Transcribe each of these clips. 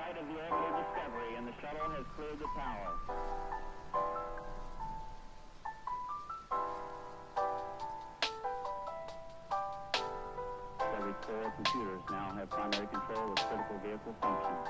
flight of the orbital Discovery, and the shuttle has cleared the tower. Discovery's core computers now have primary control of critical vehicle functions.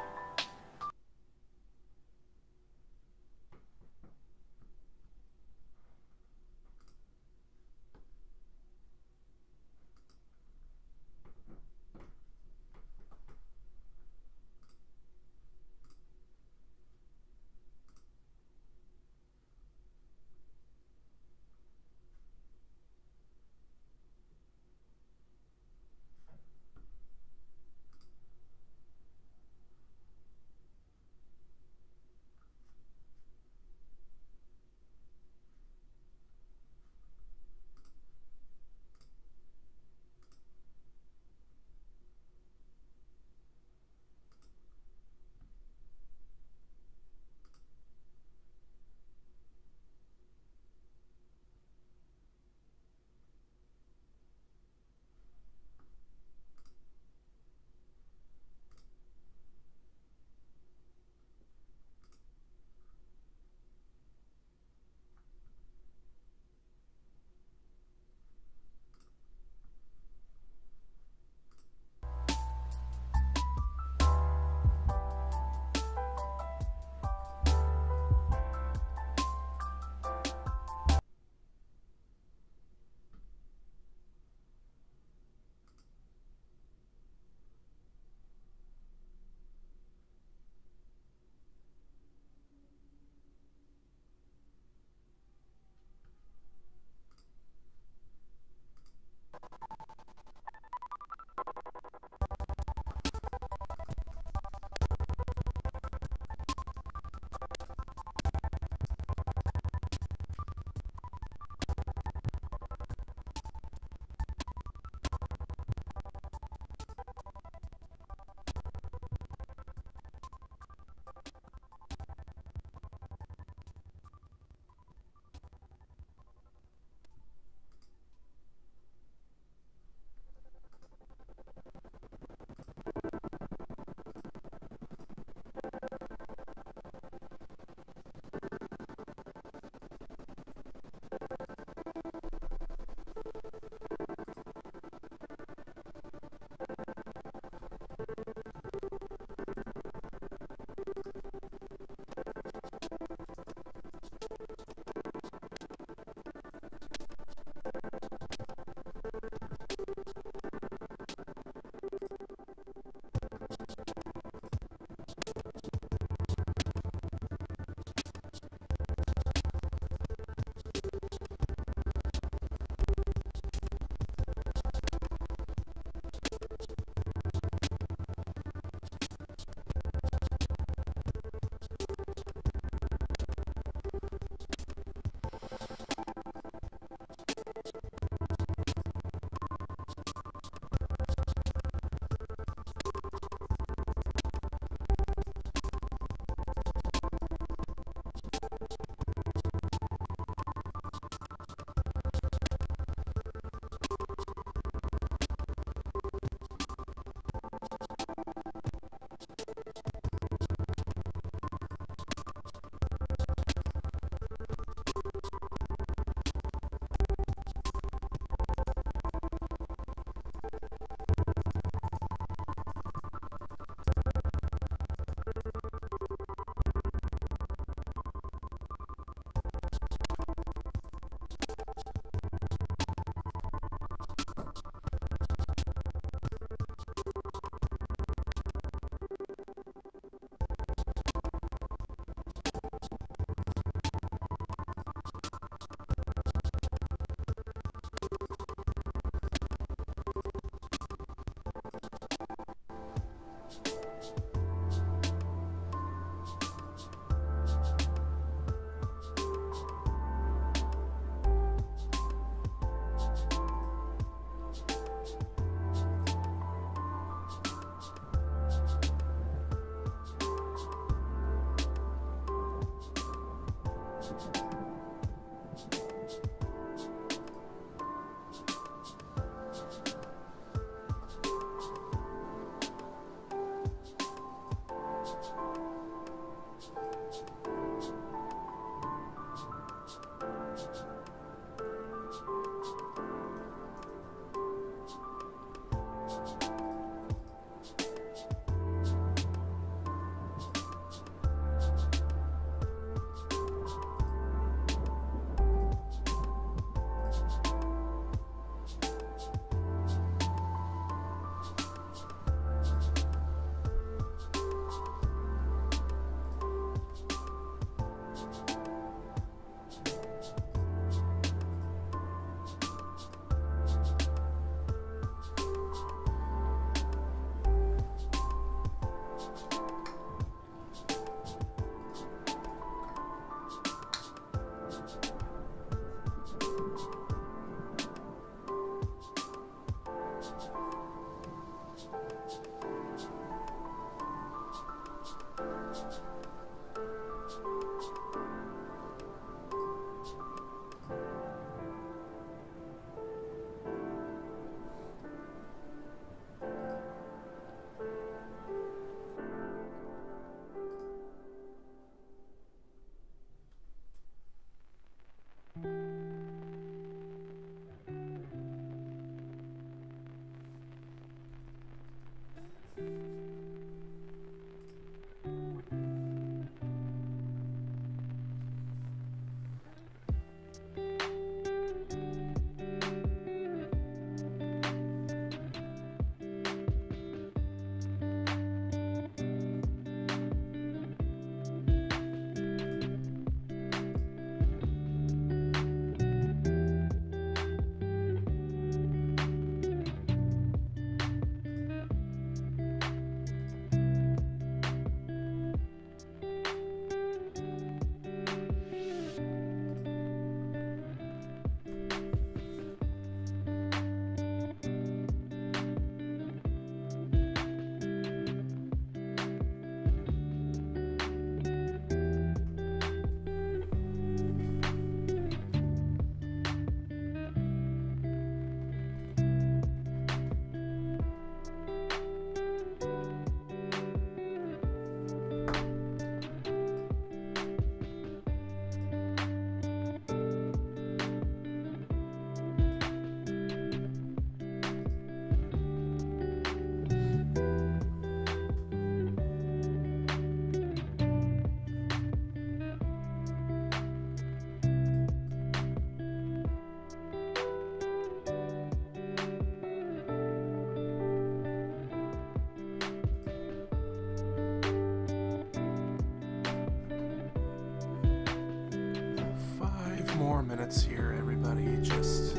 minutes here, everybody. Just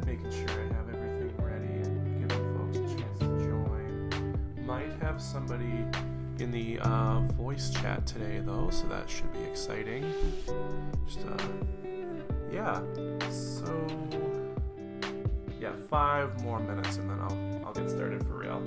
making sure I have everything ready and giving folks a chance to join. Might have somebody in the voice chat today, though, so that should be exciting. Just, yeah. So, yeah, 5 more minutes and then I'll get started for real.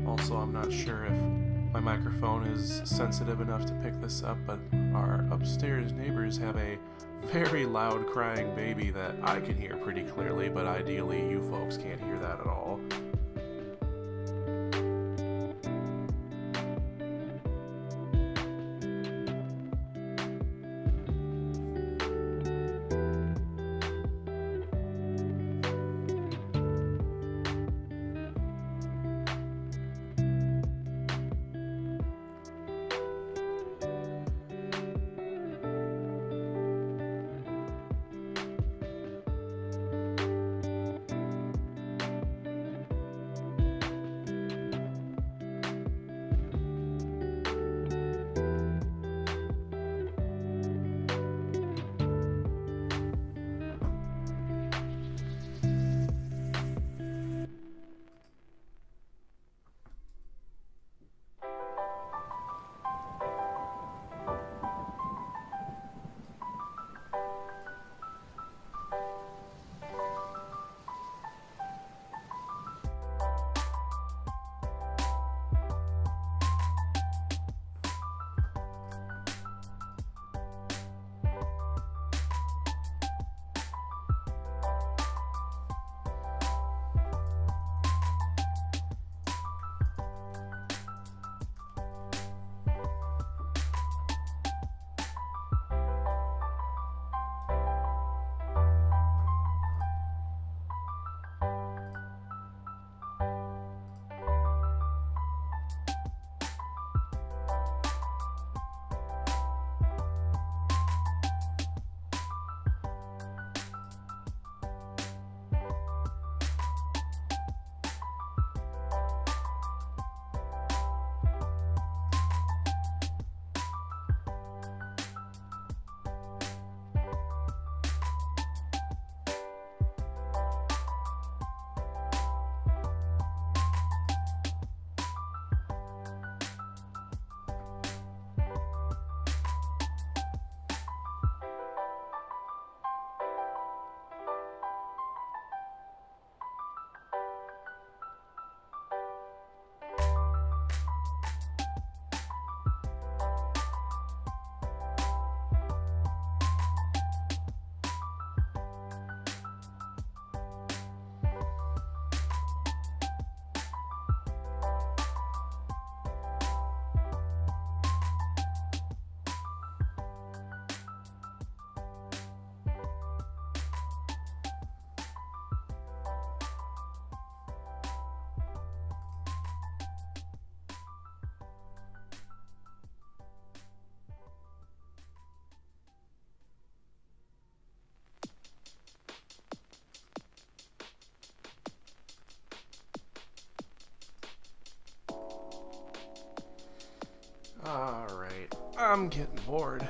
Also, I'm not sure if my microphone is sensitive enough to pick this up, but our upstairs neighbors have a very loud crying baby that I can hear pretty clearly, but ideally you folks can't hear that at all. Alright, I'm getting bored.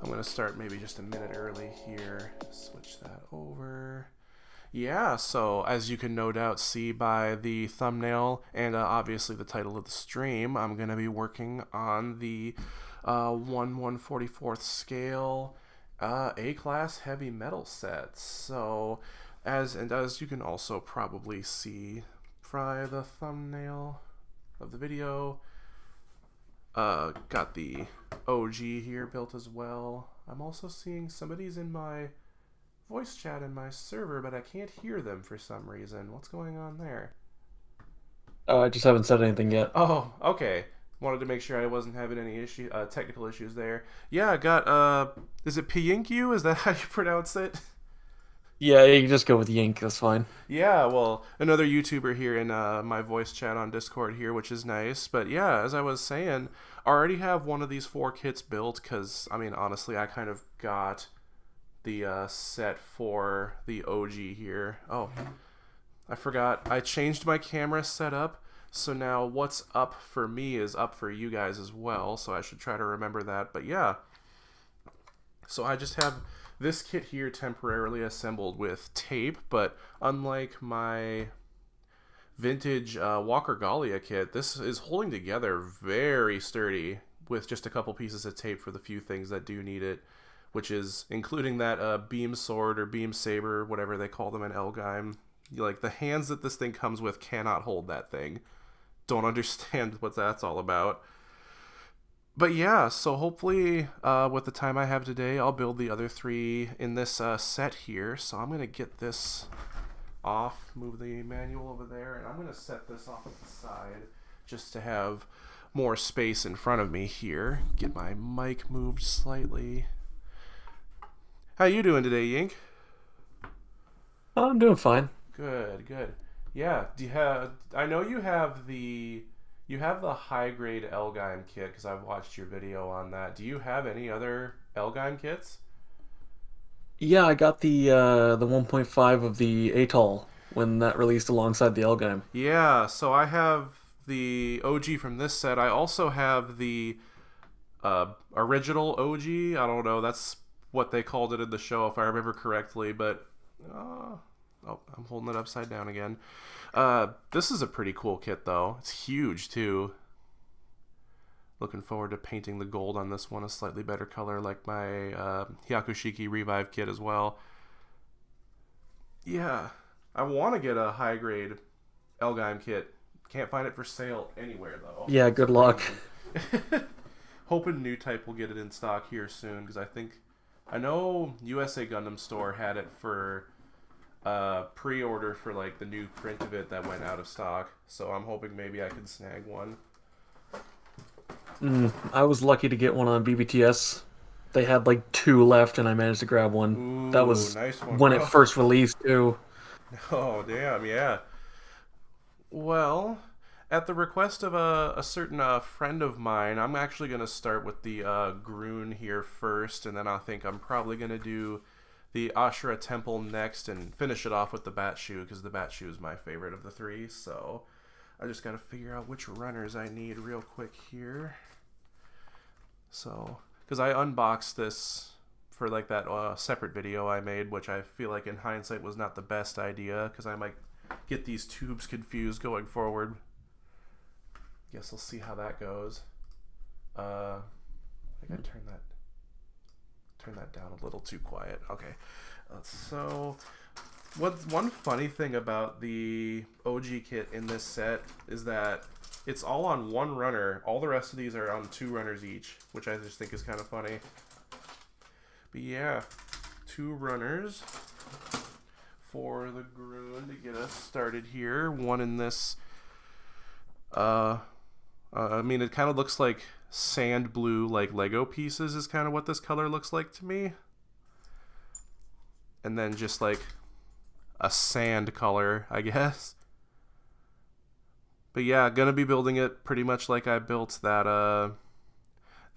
I'm gonna start maybe just a minute early here. Switch that over. Yeah, so as you can no doubt see by the thumbnail and obviously the title of the stream, I'm gonna be working on the 1/144th scale A-class heavy metal set. So, as you can also probably see by the thumbnail of the video, got the OG here built as well. I'm also seeing somebody's in my voice chat in my server, but I can't hear them for some reason. What's going on there? Oh, I just haven't said anything yet. Oh, okay. Wanted to make sure I wasn't having any technical issues there. Yeah, I got, is it Piinku? Is that how you pronounce it? Yeah, you can just go with Yink, that's fine. Yeah, well, another YouTuber here in my voice chat on Discord here, which is nice. But yeah, as I was saying, I already have one of these 4 kits built because, I mean, honestly, I kind of got the set for the OG here. Oh, I forgot. I changed my camera setup So now what's up for me is up for you guys as well, so I should try to remember that. But yeah, so I just have this kit here temporarily assembled with tape, but unlike my vintage Walker Gallia kit, this is holding together very sturdy with just a couple pieces of tape for the few things that do need it, which is including that beam sword or beam saber, whatever they call them in L-Gaim. Like, the hands that this thing comes with cannot hold that thing. Don't understand what that's all about. But yeah, so hopefully with the time I have today, I'll build the other three in this set here. So I'm going to get this off, move the manual over there, and I'm going to set this off to the side just to have more space in front of me here. Get my mic moved slightly. How you doing today, Yink? Oh, I'm doing fine. Good, good. Yeah, do you have? I know you have the high grade L-Gaim kit because I've watched your video on that. Do you have any other L-Gaim kits? Yeah, I got the 1.5 of the Atoll when that released alongside the L-Gaim. Yeah, so I have the OG from this set. I also have the original OG. I don't know. That's what they called it in the show, if I remember correctly. But oh, I'm holding it upside down again. This is a pretty cool kit, though. It's huge too. Looking forward to painting the gold on this one a slightly better color, like my Hyakushiki Revive kit as well. Yeah, I want to get a high grade L-Gaim kit. Can't find it for sale anywhere though. Yeah, good luck. Hoping New Type will get it in stock here soon because I know USA Gundam Store had it for pre-order for like the new print of it that went out of stock. So I'm hoping maybe I can snag one. I was lucky to get one on BBTS. They had like two left, and I managed to grab one. Ooh, That was nice one, when it bro. first released too. Oh damn, yeah. Well, at the request of a certain friend of mine, I'm actually going to start with the Groon here first, and then I think I'm probably going to do the Ashura Temple next and finish it off with the Bat Shoe, because the Bat Shoe is my favorite of the three, so I just got to figure out which runners I need real quick here. So, because I unboxed this for like that separate video I made, which I feel like in hindsight was not the best idea, because I might get these tubes confused going forward. Guess we'll see how that goes. I think I turn that down a little too quiet. Okay. So one funny thing about the OG kit in this set is that it's all on one runner. All the rest of these are on two runners each, which I just think is kind of funny. But yeah, two runners for the Groon to get us started here. One in this I mean, it kind of looks like sand blue, like Lego pieces is kind of what this color looks like to me. And then just like a sand color, I guess. But yeah, gonna be building it pretty much like I built that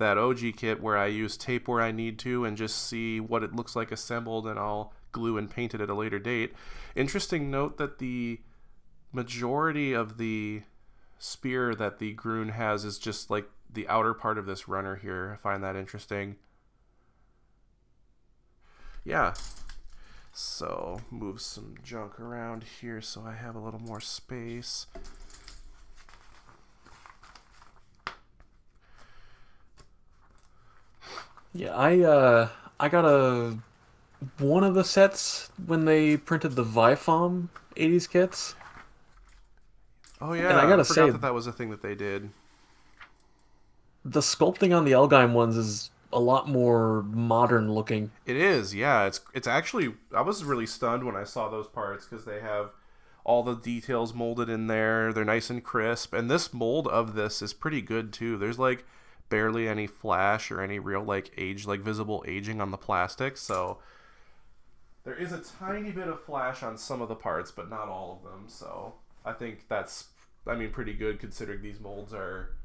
OG kit, where I use tape where I need to and just see what it looks like assembled, and I'll glue and paint it at a later date. Interesting note that the majority of the spear that the Groon has is just like the outer part of this runner here. I find that interesting. Yeah. So move some junk around here so I have a little more space. Yeah, I got one of the sets when they printed the Vifom 80s kits. Oh yeah, And I gotta forgot say, that was a thing that they did. the sculpting on the L-Gaim ones is a lot more modern looking. It is, yeah. It's actually, I was really stunned when I saw those parts because they have all the details molded in there. They're nice and crisp, and this mold of this is pretty good too. There's like barely any flash or any real like visible aging on the plastic. So there is a tiny bit of flash on some of the parts, but not all of them. So I think that's, I mean, pretty good considering these molds are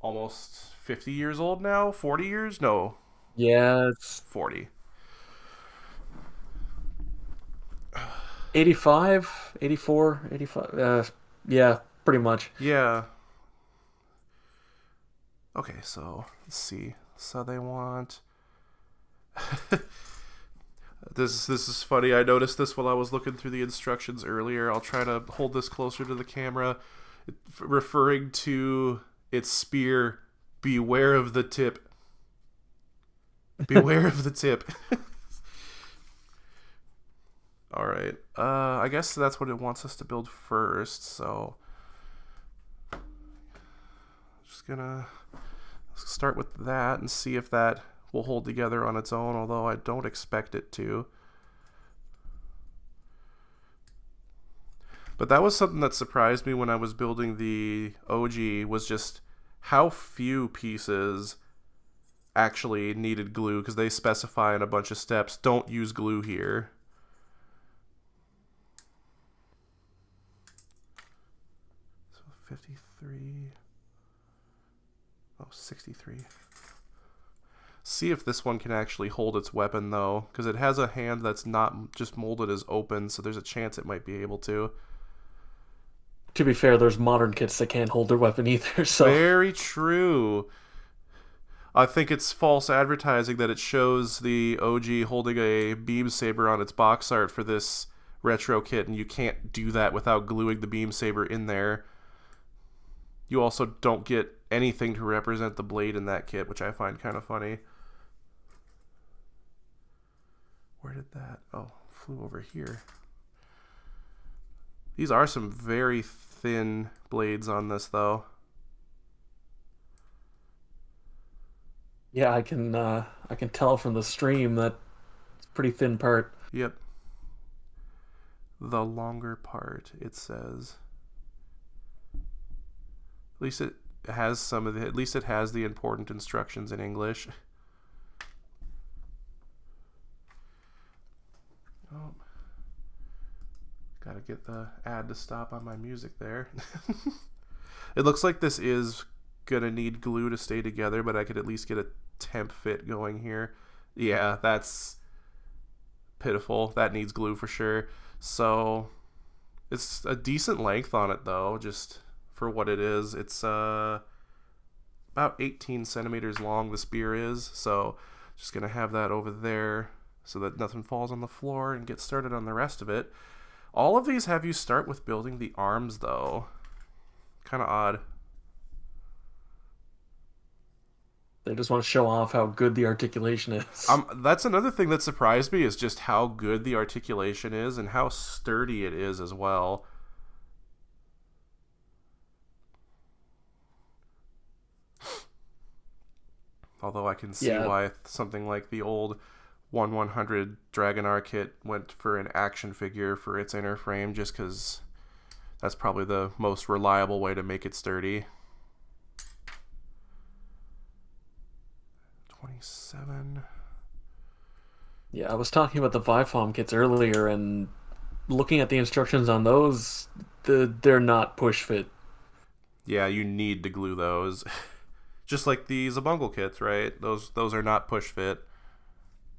almost 50 years old now. 40 years? No, Yeah, it's 40. 85, 84, 85. Yeah, pretty much. Yeah. Okay, so let's see. So they want. This is funny. I noticed this while I was looking through the instructions earlier. I'll try to hold this closer to the camera. Referring to its spear, beware of the tip. Beware of the tip. All right. I guess that's what it wants us to build first. So, just gonna start with that and see if that will hold together on its own. Although I don't expect it to. But that was something that surprised me when I was building the OG, was just how few pieces actually needed glue, because they specify in a bunch of steps, don't use glue here. So 53. Oh, 63. See if this one can actually hold its weapon, though, because it has a hand that's not just molded as open, so there's a chance it might be able to. To be fair, there's modern kits that can't hold their weapon either, so... Very true. I think it's false advertising that it shows the OG holding a beam saber on its box art for this retro kit, and you can't do that without gluing the beam saber in there. You also don't get anything to represent the blade in that kit, which I find kind of funny. Where did that... Oh, flew over here. These are some very thin blades on this, though. Yeah, I can tell from the stream that it's a pretty thin part. Yep. The longer part, it says. At least it has some of the... At least it has the important instructions in English. Oh. Gotta get the ad to stop on my music there. It looks like this is gonna need glue to stay together, but I could at least get a temp fit going here. Yeah, that's pitiful. That needs glue for sure. So it's a decent length on it, though, just for what it is. It's about 18 centimeters long, the spear is. So just gonna have that over there so that nothing falls on the floor, and get started on the rest of it. All of these have you start with building the arms, though. Kind of odd. They just want to show off how good the articulation is. That's another thing that surprised me, is just how good the articulation is and how sturdy it is as well. Although I can see why something like the old 1/100 Dragonar kit went for an action figure for its inner frame, just because that's probably the most reliable way to make it sturdy. 27. Yeah, I was talking about the Vifom kits earlier, and looking at the instructions on those, they're not push fit. Yeah, you need to glue those. Just like the Zabungle kits, right? Those are not push fit.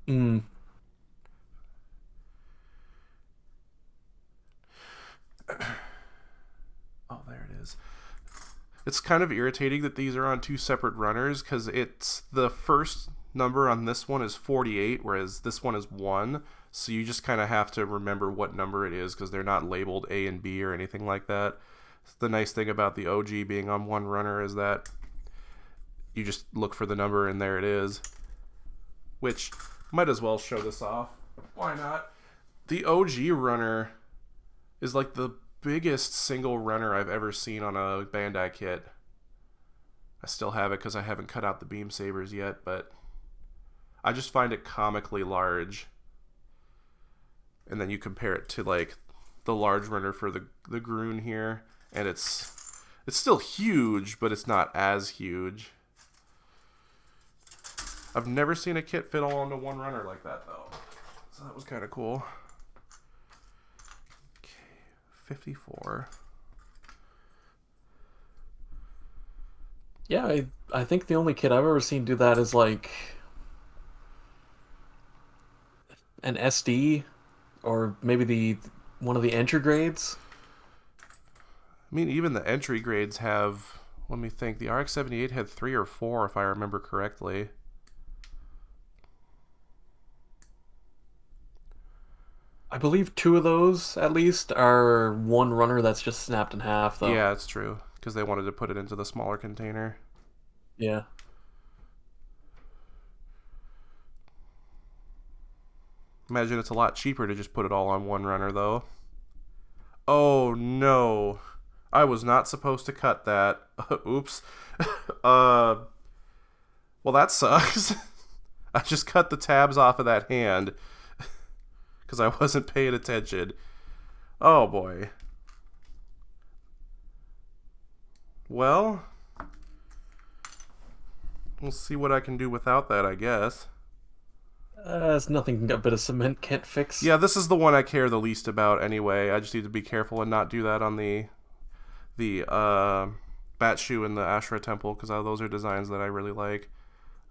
Mm. Oh, there it is. It's kind of irritating that these are on two separate runners, because it's the first number on this one is 48, whereas this one is 1. So you just kind of have to remember what number it is, because they're not labeled A and B or anything like that. The nice thing about the OG being on one runner is that you just look for the number and there it is. Which, might as well show this off. Why not? The OG runner is like the biggest single runner I've ever seen on a Bandai kit. I still have it because I haven't cut out the beam sabers yet, but I just find it comically large. And then you compare it to like the large runner for the Groon here, and it's still huge, but it's not as huge. I've never seen a kit fit all onto one runner like that, though. So that was kind of cool. Okay, 54. Yeah, I think the only kit I've ever seen do that is like an SD, or maybe one of the entry grades. I mean, even the entry grades have. Let me think. The RX-78 had 3 or 4, if I remember correctly. I believe two of those, at least, are one runner that's just snapped in half, though. Yeah, it's true. Because they wanted to put it into the smaller container. Yeah. Imagine it's a lot cheaper to just put it all on one runner, though. Oh, no. I was not supposed to cut that. Oops. Well, that sucks. I just cut the tabs off of that hand because I wasn't paying attention. Oh, boy. Well, we'll see what I can do without that, I guess. It's nothing a bit of cement can't fix. Yeah, this is the one I care the least about anyway. I just need to be careful and not do that on the Bat Shoe and the Ashra Temple, because those are designs that I really like.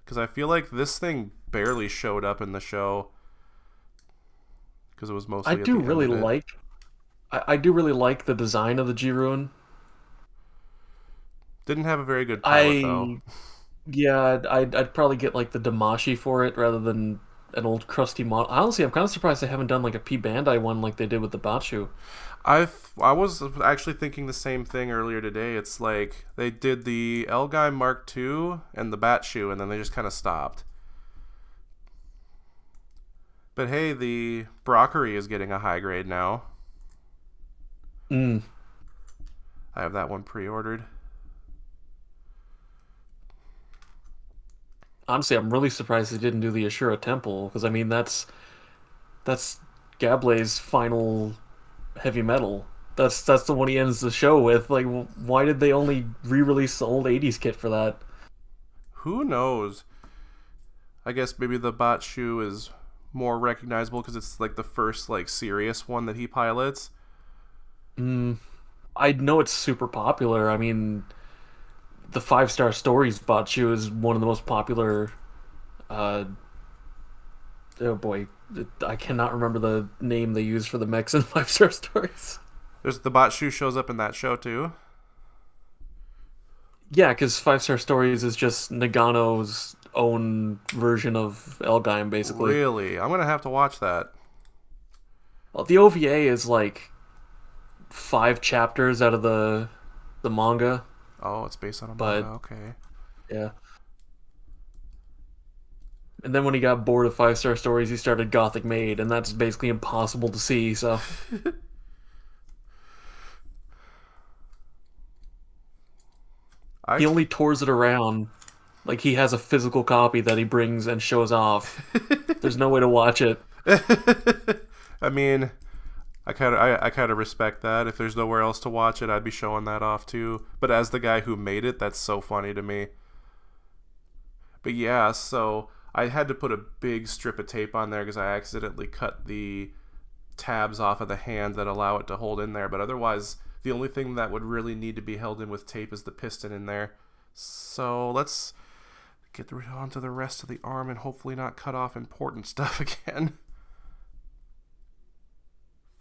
Because I feel like this thing barely showed up in the show because it was mostly. I do really like. I do really like the design of the G-Ruin. Didn't have a very good pilot though. Yeah, I'd probably get like the Damashi for it rather than an old crusty model. Honestly, I'm kind of surprised they haven't done like a P Bandai one like they did with the Batshu. I was actually thinking the same thing earlier today. It's like they did the L-Gaim Mark II and the Batshu, and then they just kind of stopped. But hey, the Brockery is getting a high grade now. I have that one pre-ordered. Honestly, I'm really surprised they didn't do the Ashura Temple, because I mean that's Gable's final heavy metal. That's the one he ends the show with. Like, why did they only re-release the old '80s kit for that? Who knows? I guess maybe the Batshu is more recognizable because it's like the first like serious one that he pilots. I know it's super popular. I mean, the 5-Star Stories Batshu is one of the most popular. Oh boy, I cannot remember the name they use for the mechs in 5-Star Stories. There's the Batshu shows up in that show too. Yeah, because 5-Star Stories is just Nagano's own version of L-Gaim, basically. Really? I'm gonna have to watch that. Well, the OVA is like 5 chapters out of the manga. Oh, it's based on a manga. Okay. Yeah. And then when he got bored of 5-Star Stories, he started Gothic Maid, and that's basically impossible to see, so... He only tours it around. Like, he has a physical copy that he brings and shows off. There's no way to watch it. I mean, I kind of respect that. If there's nowhere else to watch it, I'd be showing that off too. But as the guy who made it, that's so funny to me. But yeah, so I had to put a big strip of tape on there because I accidentally cut the tabs off of the hand that allow it to hold in there. But otherwise, the only thing that would really need to be held in with tape is the piston in there. So let's get onto the rest of the arm and hopefully not cut off important stuff again.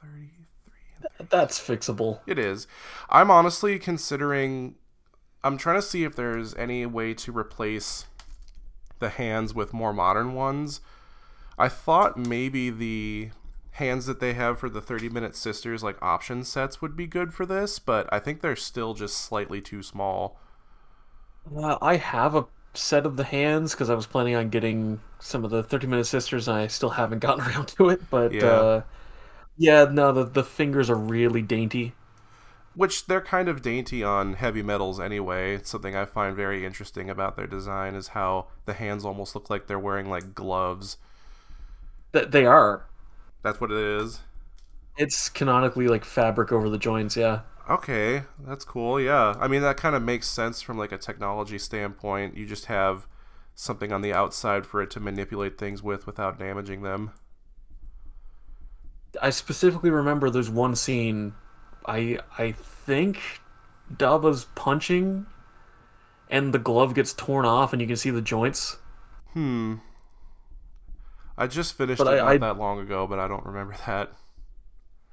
33. That's fixable. It is. I'm honestly considering... I'm trying to see if there's any way to replace the hands with more modern ones. I thought maybe the hands that they have for the 30-minute sisters, like option sets, would be good for this, but I think they're still just slightly too small. I have a set of the hands because I was planning on getting some of the 30-minute sisters, and I still haven't gotten around to it, but yeah, no, the fingers are really dainty. Which they're kind of dainty on heavy metals anyway. It's something I find very interesting about their design is how the hands almost look like they're wearing like gloves. They are. That's what it is? It's canonically like fabric over the joints, yeah. Okay, that's cool, yeah. I mean, that kind of makes sense from like a technology standpoint. You just have something on the outside for it to manipulate things with without damaging them. I specifically remember there's one scene, I think Daba's punching and the glove gets torn off and you can see the joints. I just finished it not that long ago, but I don't remember that.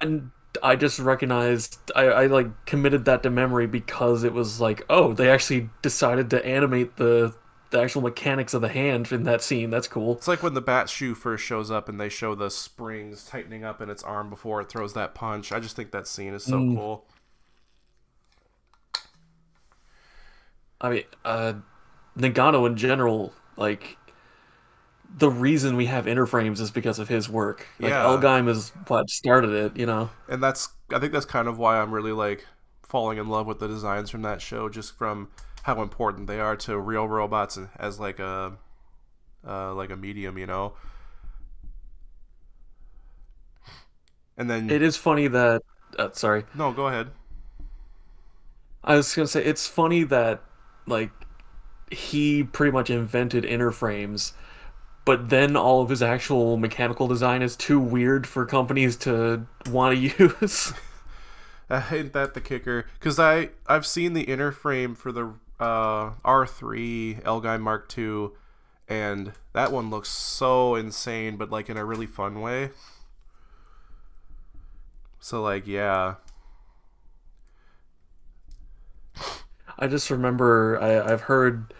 And I just recognized I like committed that to memory because it was like, oh, they actually decided to animate the actual mechanics of the hand in that scene. That's cool. It's like when the bat shoe first shows up and they show the springs tightening up in its arm before it throws that punch. I just think that scene is so Mm, cool. I mean, Nagano in general, like the reason we have interframes is because of his work. Like Yeah, L-Gaim is what started it, you know. and I think that's kind of why I'm really like falling in love with the designs from that show, just from how important they are to real robots as like a medium, you know. And then It is funny that sorry. no, go ahead. I was gonna say it's funny that like he pretty much invented interframes, but then all of his actual mechanical design is too weird for companies to want to use. Ain't that the kicker? Because I've seen the inner frame for the R3 L-Gaim Mark II, and that one looks so insane, but like in a really fun way. So like yeah, I just remember I've heard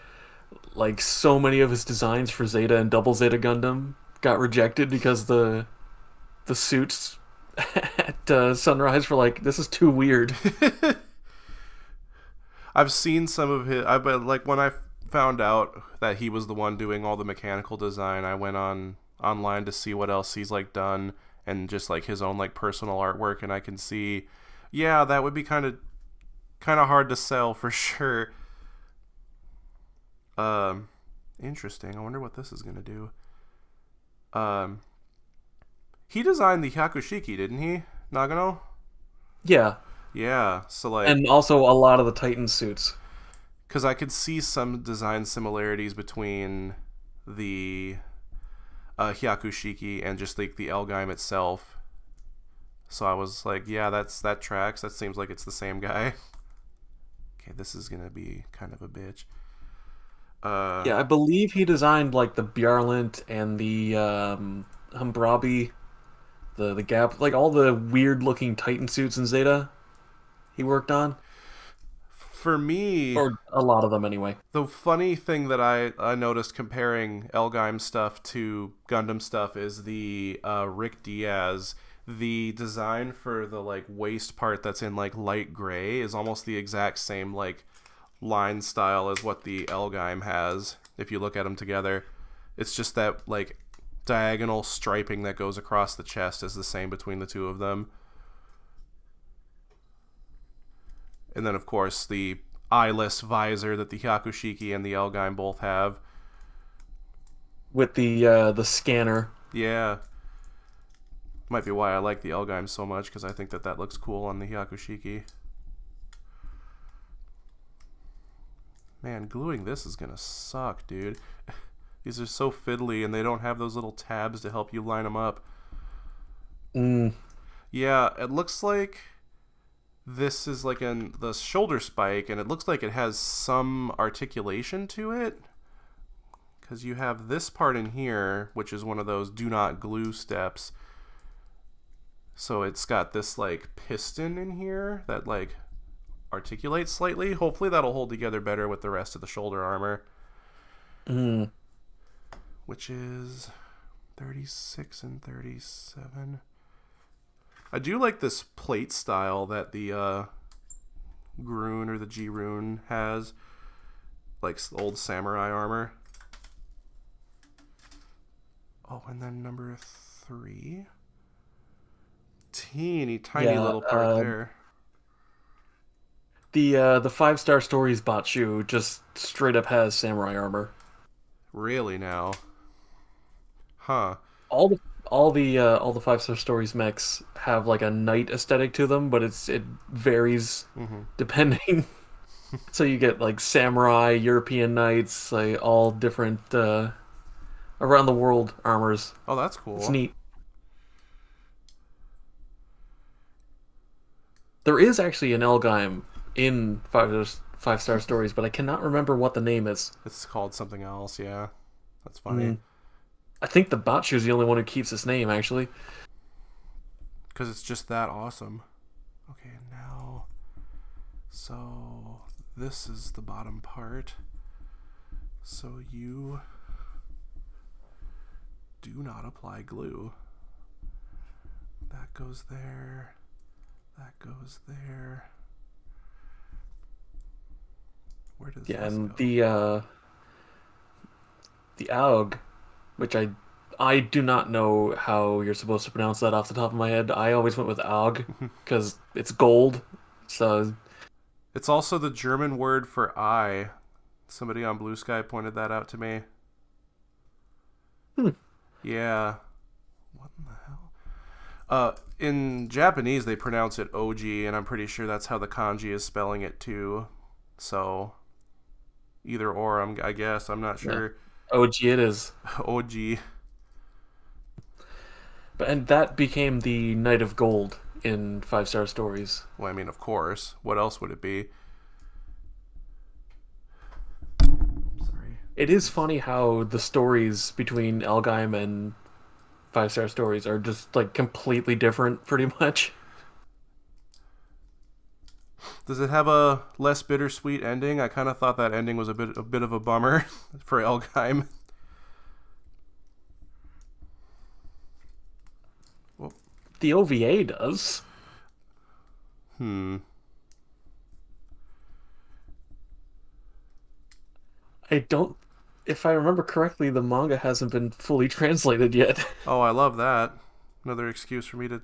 like so many of his designs for Zeta and Double Zeta Gundam got rejected because the suits at Sunrise were like, this is too weird. I've seen some of his. I but like when I found out that he was the one doing all the mechanical design, I went on online to see what else he's like done and just like his own like personal artwork, and I can see, yeah, that would be kind of hard to sell for sure. Um, Interesting. I wonder what this is gonna do. Um, he designed the Hyakushiki, didn't he, Nagano? Yeah, Yeah. So like, and also a lot of the Titan suits. because I could see some design similarities between the Hyakushiki and just like the L-Gaim itself. So I was like, yeah, that tracks. That seems like it's the same guy. Okay, this is gonna be kind of a bitch. Uh, Yeah, I believe he designed like the Bjarlint and the Humbrabi, the Gap, like all the weird looking Titan suits in Zeta he worked on, for me, or a lot of them anyway. the funny thing that I noticed comparing L-Gaim stuff to Gundam stuff is the Rick Diaz. The design for the like waist part that's in like light gray is almost the exact same like line style as what the L-Gaim has. If you look at them together, it's just that like diagonal striping that goes across the chest is the same between the two of them. And then of course the eyeless visor that the Hyakushiki and the L-Gaim both have. With the scanner. Yeah, might be why I like the L-Gaim so much, because I think that that looks cool on the Hyakushiki. Man, gluing this is gonna suck, dude. These are so fiddly, and they don't have those little tabs to help you line them up. Mm, Yeah, it looks like this is like in the shoulder spike, and it looks like it has some articulation to it. Because you have this part in here, which is one of those do not glue steps. So it's got this like piston in here that like articulates slightly. Hopefully that'll hold together better with the rest of the shoulder armor, mm. which is 36 and 37. I do like this plate style that the Grun or the G-Rune has, like old samurai armor. Oh, and then number 3. Teeny tiny Yeah, little part there. the 5-star stories bot shoe just straight up has samurai armor. Really now? Huh. All the 5-star stories mechs have like a knight aesthetic to them, but it varies Mm-hmm. depending. So you get like samurai, European knights, like all different around the world armors. Oh, that's It's cool. neat. There is actually an L-Gaim in 5-star stories, but I cannot remember what the name is. It's called something else, yeah. That's funny. Mm. I think the Batshu is the only one who keeps his name, actually. because it's just that awesome. Okay, now, so this is the bottom part. So you do not apply glue. That goes there. That goes there. Where does Yeah, this and go? the AUG, which I do not know how you're supposed to pronounce that off the top of my head. I always went with AUG because it's gold. So It's also the German word for eye. Somebody on Blue Sky pointed that out to me. hmm, Yeah. What in the hell? In Japanese, they pronounce it Oji, and I'm pretty sure that's how the kanji is spelling it too. So, either or, I guess. I'm not yeah. sure. OG it is. Oji. But and that became the Knight of Gold in Five Star Stories. Well, I mean, of course. What else would it be? Sorry. It is funny how the stories between L-Gaim and Five Star Stories are just like completely different, pretty much. Does it have a less bittersweet ending? I kind of thought that ending was a bit of a bummer for L-Gaim. Well, The OVA does. hmm. I don't. If I remember correctly, the manga hasn't been fully translated yet. Oh, I love that. Another excuse for me to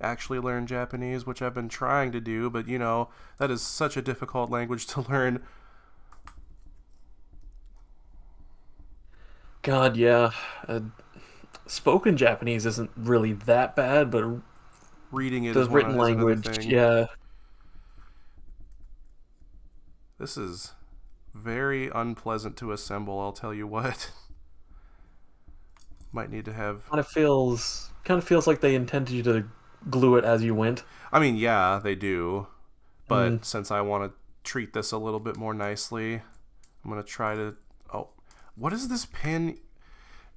actually learn Japanese, which I've been trying to do, but that is such a difficult language to learn. God, yeah. Uh, Spoken Japanese isn't really that bad, but Reading it the written is another language, thing. yeah. This is very unpleasant to assemble, I'll tell you what. Might need to have. Kind of feels like they intended you to glue it as you went. I mean, yeah, they do. Mm, But since I want to treat this a little bit more nicely, I'm going to try to. Oh, what is this pin?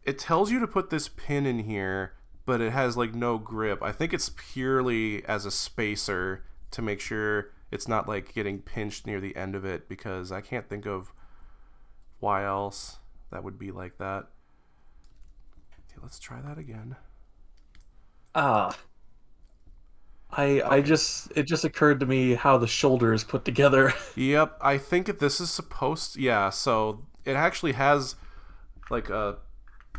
It tells you to put this pin in here, but it has like no grip. I think it's purely as a spacer to make sure it's not like getting pinched near the end of it, because I can't think of why else that would be like that. Okay, let's try that again. ah, I Okay. just it just occurred to me how the shoulder is put together. Yep, I think this is supposed. Yeah, so it actually has like a.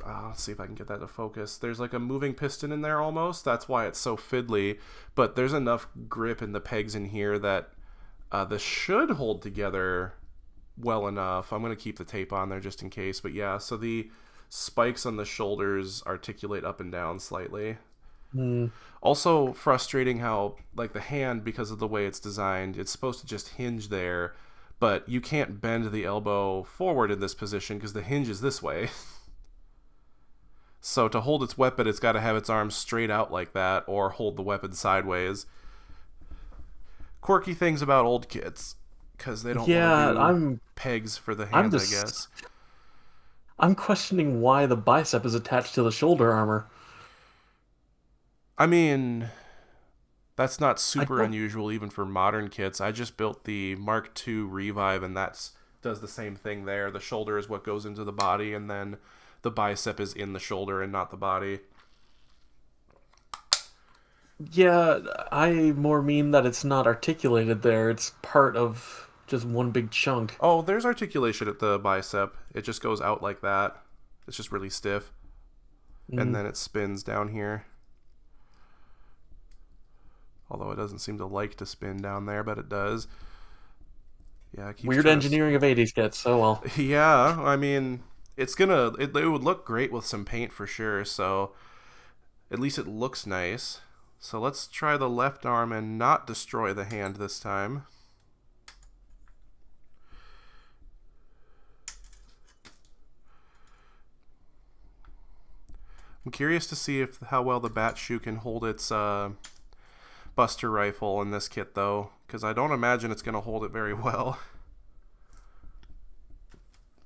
Let's see if I can get that to focus. There's like a moving piston in there almost. That's why it's so fiddly. But there's enough grip in the pegs in here that this should hold together well enough. I'm going to keep the tape on there just in case. But yeah, so the spikes on the shoulders articulate up and down slightly. Mm, Also frustrating how, like, the hand, because of the way it's designed, it's supposed to just hinge there, but you can't bend the elbow forward in this position because the hinge is this way. So to hold its weapon, it's got to have its arms straight out like that, or hold the weapon sideways. Quirky things about old kits, because they don't want to yeah, do pegs for the I'm hands, I just guess. I'm questioning why the bicep is attached to the shoulder armor. I mean, that's not I super don't unusual even for modern kits. I just built the Mark II Revive, and that's does the same thing there. The shoulder is what goes into the body, and then the bicep is in the shoulder and not the body. Yeah, I more mean that it's not articulated there. It's part of just one big chunk. Oh, there's articulation at the bicep. It just goes out like that. It's just really stiff. And Mm. then it spins down here. Although it doesn't seem to like to spin down there, but it does. Yeah, it keeps Weird trying to. engineering of 80s kits. Oh well. Yeah, I mean, it would look great with some paint for sure, so at least it looks nice. So let's try the left arm and not destroy the hand this time. I'm curious to see if how well the bat shoe can hold its buster rifle in this kit, though, because I don't imagine it's going to hold it very well.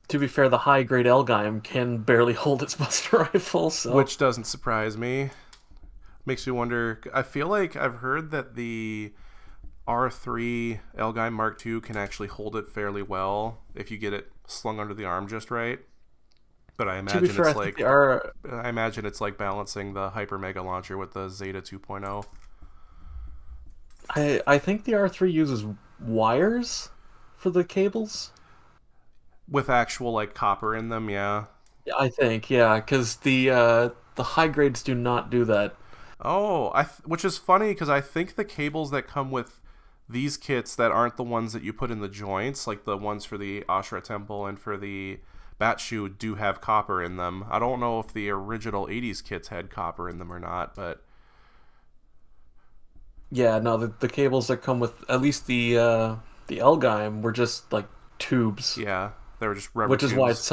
To be fair, the high grade L-Gaim can barely hold its Buster rifle, so Which doesn't surprise me. Makes me wonder. I feel like I've heard that the R3 L-Gaim Mark II can actually hold it fairly well if you get it slung under the arm just right. But To be fair, I think they are. I imagine it's like balancing the Hyper Mega launcher with the Zeta 2.0. I think the R3 uses wires for the cables. With actual like copper in them, yeah. Yeah, I think, yeah, because the high grades do not do that. Oh, which is funny because I think the cables that come with these kits that aren't the ones that you put in the joints, like the ones for the Ashra Temple and for the Bat Shoe, do have copper in them. I don't know if the original 80s kits had copper in them or not, but Yeah, no, the cables that come with at least the L-Gaim were just like tubes, yeah, they were just rubber which is why tubes.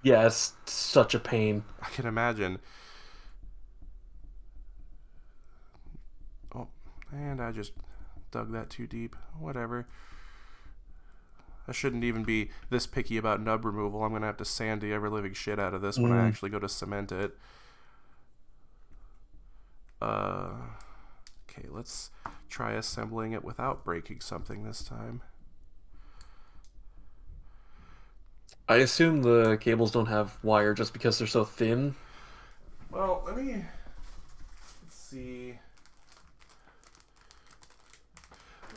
it's such a pain. I can imagine. Oh, and I just dug that too deep. Whatever. I shouldn't even be this picky about nub removal. I'm going to have to sand the ever-living shit out of this when I actually go to cement it. Okay, let's try assembling it without breaking something this time. I assume the cables don't have wire just because they're so thin. Well, let's see.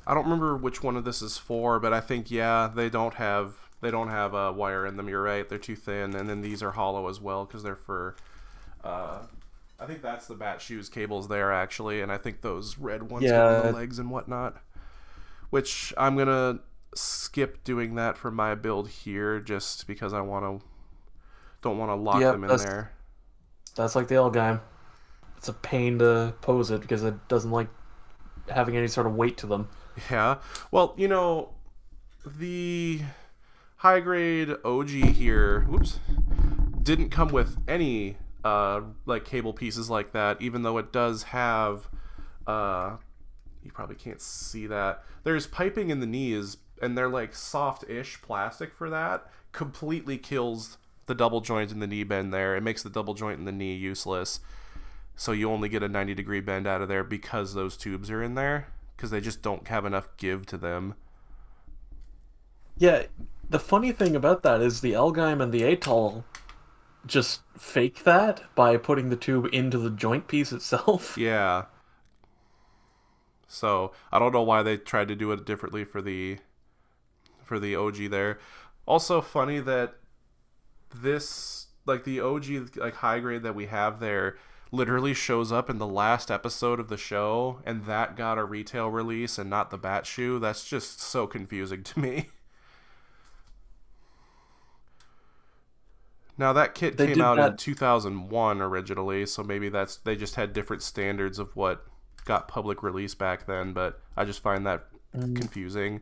I don't remember which one of this is for, but I think yeah, they don't have a wire in them. You're right; they're too thin, and then these are hollow as well because they're for. I think that's the Bat Shoes cables there actually, and I think those red ones go in the Yeah, legs and whatnot. Which I'm gonna skip doing that for my build here, just because don't want to lock yep, them in there. that's like the L-Gaim. It's a pain to pose it because it doesn't like having any sort of weight to them. Yeah. Well, the high grade OG here, whoops, didn't come with any like cable pieces like that, even though it does have you probably can't see that. There's piping in the knees and they're like soft-ish plastic for that. Completely kills the double joint in the knee bend there. It makes the double joint in the knee useless. So you only get a 90-degree bend out of there because those tubes are in there, because they just don't have enough give to them. Yeah, the funny thing about that is the L-Gaim and the Atoll just fake that by putting the tube into the joint piece itself. Yeah. So I don't know why they tried to do it differently for the OG there. Also funny that this, like, the OG like high grade that we have there literally shows up in the last episode of the show, and that got a retail release and not the Bat Shoe. That's just so confusing to me. Now that kit They came did out in that. 2001 originally, so maybe they just had different standards of what got public release back then, but I just find that confusing.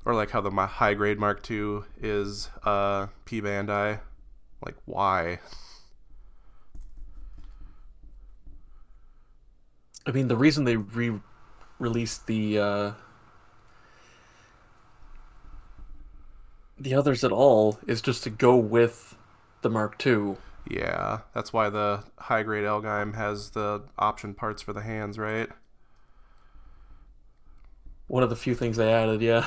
Or like how the high grade Mark II is P Bandai. Like, why? I mean, the reason they re-released the others at all is just to go with the Mark II. Yeah, that's why the high grade L-Gaim has the option parts for the hands, right? One of the few things they added, yeah.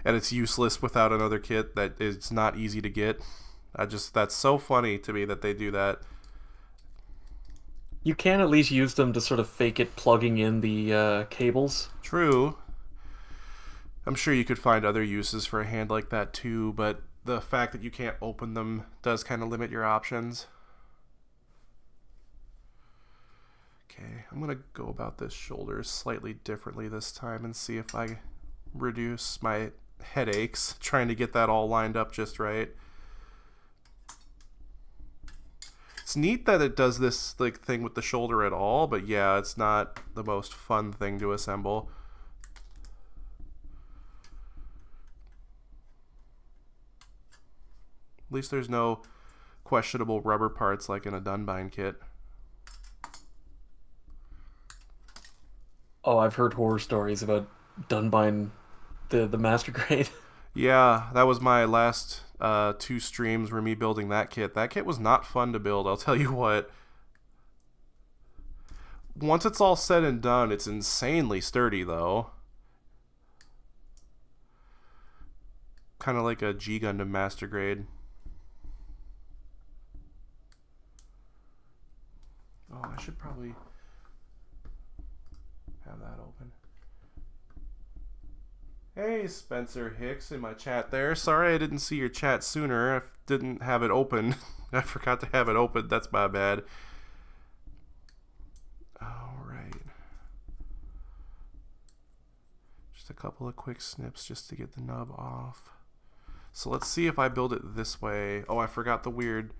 And it's useless without another kit that is not easy to get. That's so funny to me that they do that. You can at least use them to sort of fake it plugging in the cables. True. I'm sure you could find other uses for a hand like that too, but the fact that you can't open them does kind of limit your options. Okay, I'm going to go about this shoulder slightly differently this time and see if I reduce my headaches trying to get that all lined up just right. It's neat that it does this like thing with the shoulder at all, but yeah, it's not the most fun thing to assemble. At least there's no questionable rubber parts like in a Dunbine kit. Oh, I've heard horror stories about Dunbine, the master grade. Yeah, that was my last two streams were me building that kit. That kit was not fun to build, I'll tell you what. Once it's all said and done, it's insanely sturdy though. Kind of like a G Gundam Master Grade. Oh, I should probably have that open. Hey, Spencer Hicks in my chat there. Sorry I didn't see your chat sooner. I didn't have it open. I forgot to have it open. That's my bad. Alright. Just a couple of quick snips just to get the nub off. So let's see if I build it this way. Oh, I forgot the weird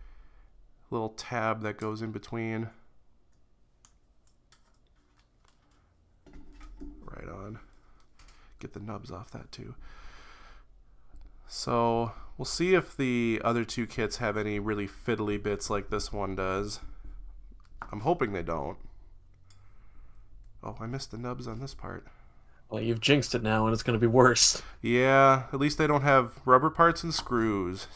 little tab that goes in between. Right on. Get the nubs off that too. So we'll see if the other two kits have any really fiddly bits like this one does. I'm hoping they don't. Oh, I missed the nubs on this part. Well, you've jinxed it now, and it's going to be worse. Yeah, at least they don't have rubber parts and screws.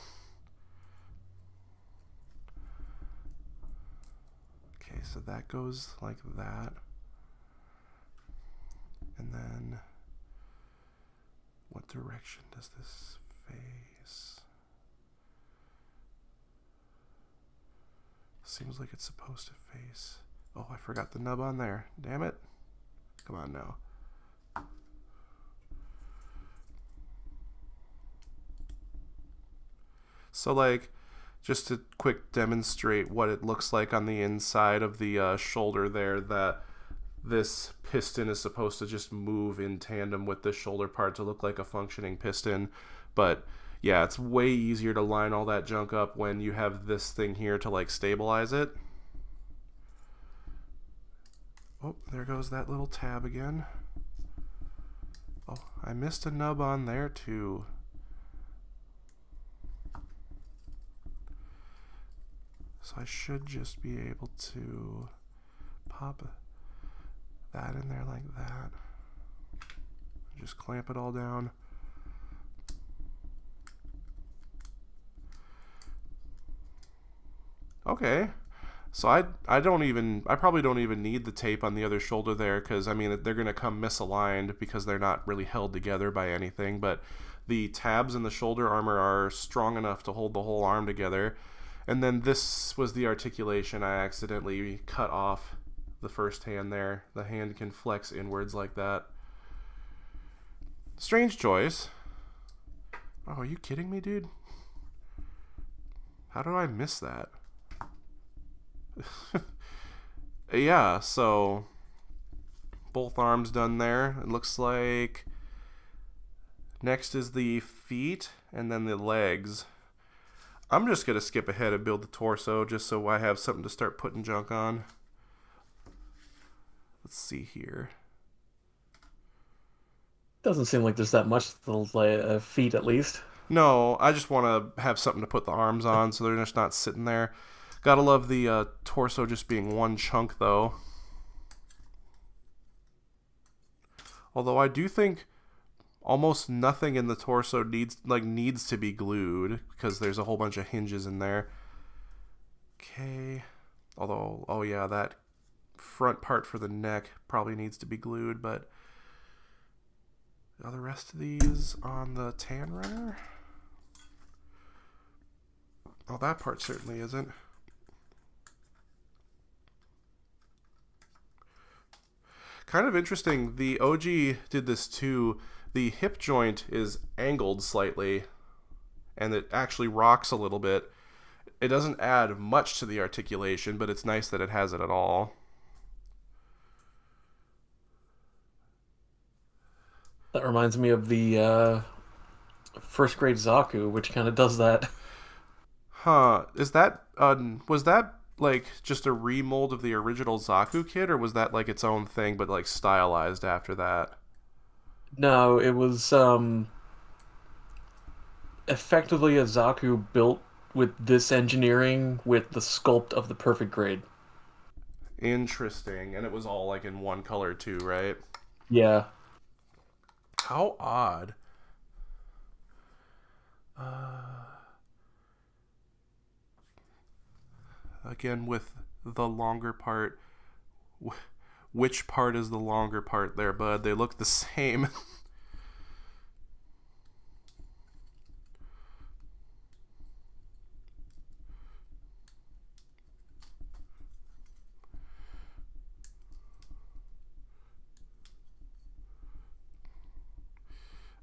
Okay, so that goes like that. And then, what direction does this face? Seems like it's supposed to face. Oh, I forgot the nub on there. Damn it. Come on now. So like, just to quick demonstrate what it looks like on the inside of the shoulder there, that this piston is supposed to just move in tandem with the shoulder part to look like a functioning piston. But yeah, it's way easier to line all that junk up when you have this thing here to like stabilize it. Oh, there goes that little tab again. Oh, I missed a nub on there too. So I should just be able to pop that in there like that. Just clamp it all down. Okay. So I probably don't even need the tape on the other shoulder there, because I mean they're gonna come misaligned because they're not really held together by anything, but the tabs in the shoulder armor are strong enough to hold the whole arm together. And then this was the articulation. I accidentally cut off the first hand there. The hand can flex inwards like that. Strange choice. Oh, are you kidding me, dude? How did I miss that? Yeah, so both arms done there. It looks like next is the feet and then the legs. I'm just going to skip ahead and build the torso just so I have something to start putting junk on. Let's see here. Doesn't seem like there's that much to the feet, at least. No, I just want to have something to put the arms on so they're just not sitting there. Gotta love the torso just being one chunk, though. Although I do think almost nothing in the torso needs to be glued, because there's a whole bunch of hinges in there. Okay. Although, oh yeah, that front part for the neck probably needs to be glued, but are the rest of these on the tan runner? Oh, that part certainly isn't. Kind of interesting. The OG did this too. The hip joint is angled slightly, and it actually rocks a little bit. It doesn't add much to the articulation, but it's nice that it has it at all. That reminds me of the first grade Zaku, which kind of does that. Huh. Is that, was that like just a remold of the original Zaku kit, or was that like its own thing but like stylized after that? No, it was effectively a Zaku built with this engineering with the sculpt of the perfect grade. Interesting. And it was all like in one color too, right? Yeah. How odd. Again, with the longer part, which part is the longer part there, bud? They look the same.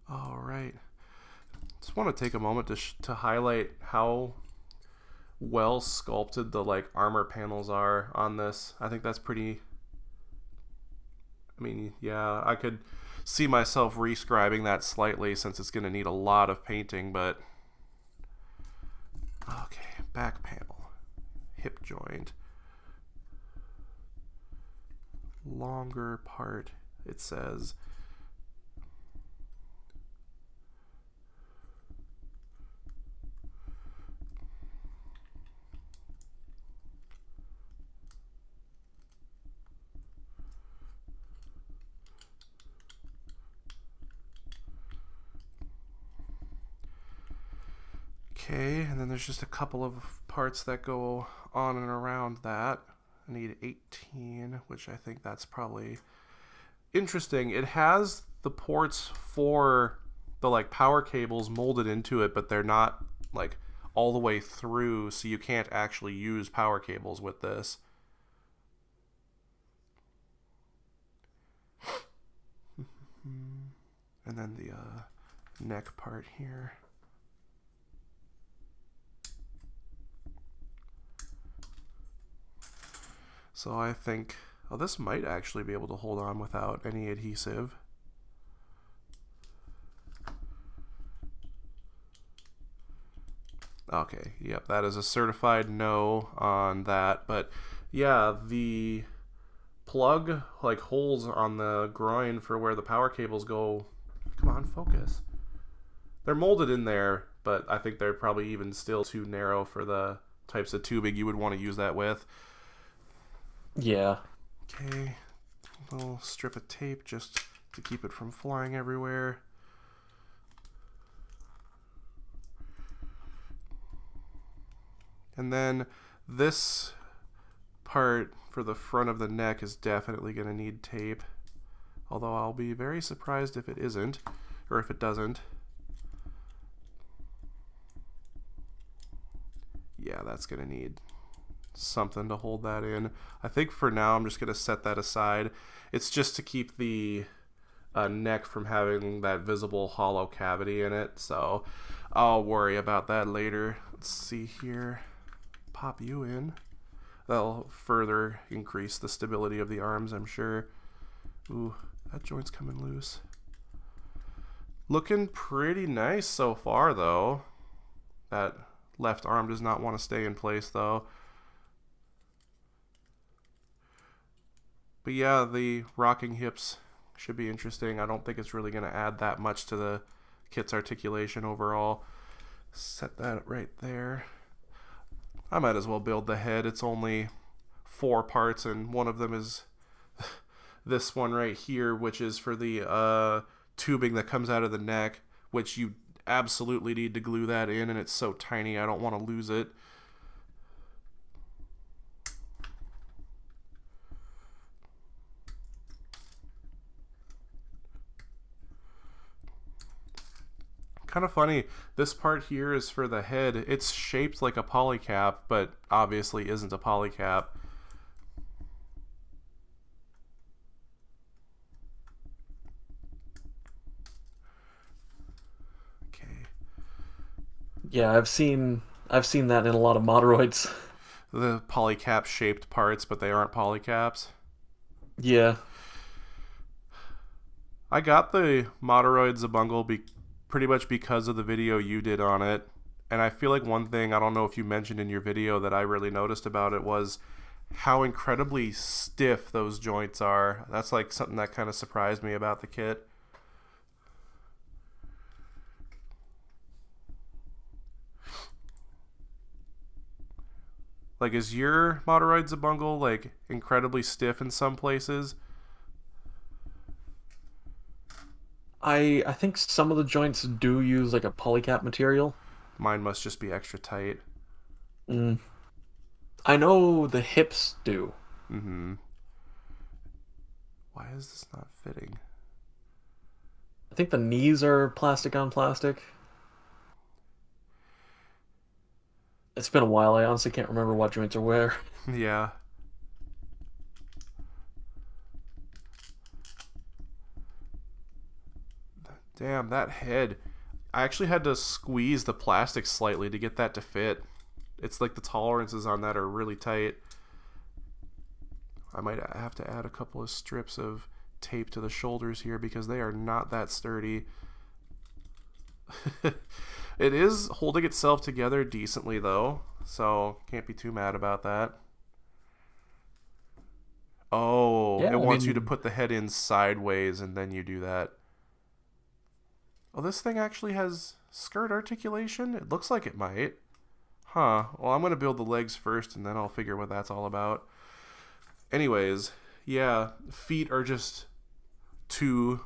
All right. Just want to take a moment to highlight how well sculpted the like armor panels are on this. I think that's pretty. I mean, yeah, I could see myself rescribing that slightly since it's going to need a lot of painting, but okay, back panel, hip joint, longer part, it says. Okay, and then there's just a couple of parts that go on and around that. I need 18, which I think that's probably interesting. It has the ports for the like power cables molded into it, but they're not like all the way through, so you can't actually use power cables with this. And then the neck part here. So I think, oh, this might actually be able to hold on without any adhesive. Okay, yep, that is a certified no on that. But yeah, the plug like holes on the groin for where the power cables go, come on, focus. They're molded in there, but I think they're probably even still too narrow for the types of tubing you would want to use that with. Yeah. Okay, a little strip of tape just to keep it from flying everywhere. And then this part for the front of the neck is definitely going to need tape. Although I'll be very surprised if it isn't, or if it doesn't. Yeah, that's going to need something to hold that in. I think for now I'm just going to set that aside. It's just to keep the neck from having that visible hollow cavity in it, so I'll worry about that later. Let's see here. Pop you in. That'll further increase the stability of the arms, I'm sure. Ooh, that joint's coming loose. Looking pretty nice so far, though. That left arm does not want to stay in place, though. But yeah, the rocking hips should be interesting. I don't think it's really going to add that much to the kit's articulation overall. Set that right there. I might as well build the head. It's only 4 parts, and one of them is this one right here, which is for the tubing that comes out of the neck, which you absolutely need to glue that in, and it's so tiny I don't want to lose it. Kind of funny, this part here is for the head. It's shaped like a polycap, but obviously isn't a polycap. Okay. Yeah, I've seen that in a lot of Moderoids. The polycap shaped parts, but they aren't polycaps. Yeah. I got the Moderoid Zabungle pretty much because of the video you did on it. And I feel like one thing, I don't know if you mentioned in your video, that I really noticed about it was how incredibly stiff those joints are. That's like something that kind of surprised me about the kit. Like, is your Moderoid Zabungle like incredibly stiff in some places? I think some of the joints do use like a polycap material. Mine must just be extra tight. Mm. I know the hips do. Mm-hmm. Why is this not fitting? I think the knees are plastic on plastic. It's been a while. I honestly can't remember what joints are where. Yeah. Damn, that head. I actually had to squeeze the plastic slightly to get that to fit. It's like the tolerances on that are really tight. I might have to add a couple of strips of tape to the shoulders here because they are not that sturdy. It is holding itself together decently though, so can't be too mad about that. Oh, Yeah, it I wants you to mean, put the head in sideways and then you do that. Oh, this thing actually has skirt articulation? It looks like it might. Huh. Well, I'm going to build the legs first and then I'll figure what that's all about. Anyways, yeah, feet are just two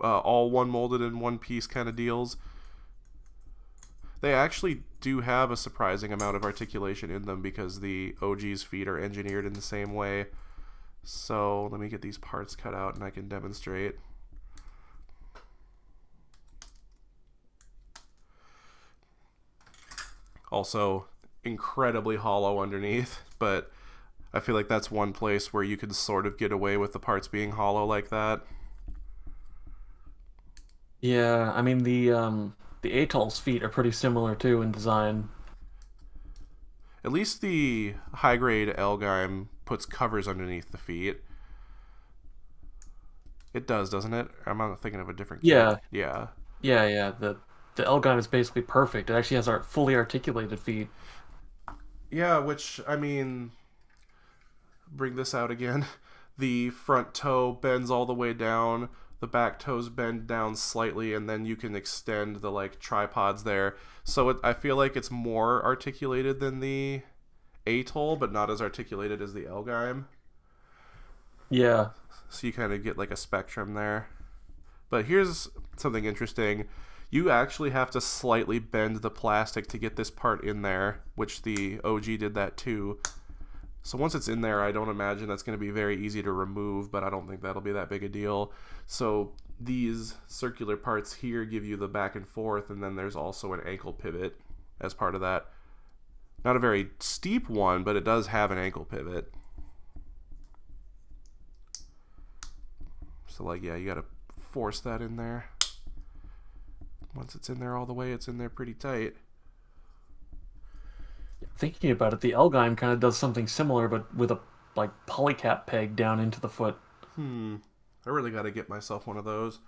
all one molded in one piece kind of deals. They actually do have a surprising amount of articulation in them because the OG's feet are engineered in the same way. So let me get these parts cut out and I can demonstrate. Also, incredibly hollow underneath, but I feel like that's one place where you could sort of get away with the parts being hollow like that. yeah, I mean the Atol's feet are pretty similar too in design. At least the high grade L-Gaim puts covers underneath the feet. It does, doesn't it? I'm not thinking of a different kit. Yeah, Yeah. yeah. The L-Gaim is basically perfect. It actually has our fully articulated feet. Yeah, which, I mean, bring this out again. The front toe bends all the way down, the back toes bend down slightly, and then you can extend the like tripods there. So I feel like it's more articulated than the Atoll, but not as articulated as the L-Gaim. Yeah, So you kind of get like a spectrum there. But here's something interesting. You actually have to slightly bend the plastic to get this part in there, which the OG did that too. So once it's in there, I don't imagine that's going to be very easy to remove, but I don't think that'll be that big a deal. So these circular parts here give you the back and forth, and then there's also an ankle pivot as part of that. Not a very steep one, but it does have an ankle pivot. So like, yeah, you got to force that in there. Once it's in there all the way, it's in there pretty tight. thinking about it, the L-Gaim kind of does something similar, but with a like polycap peg down into the foot. I really got to get myself one of those.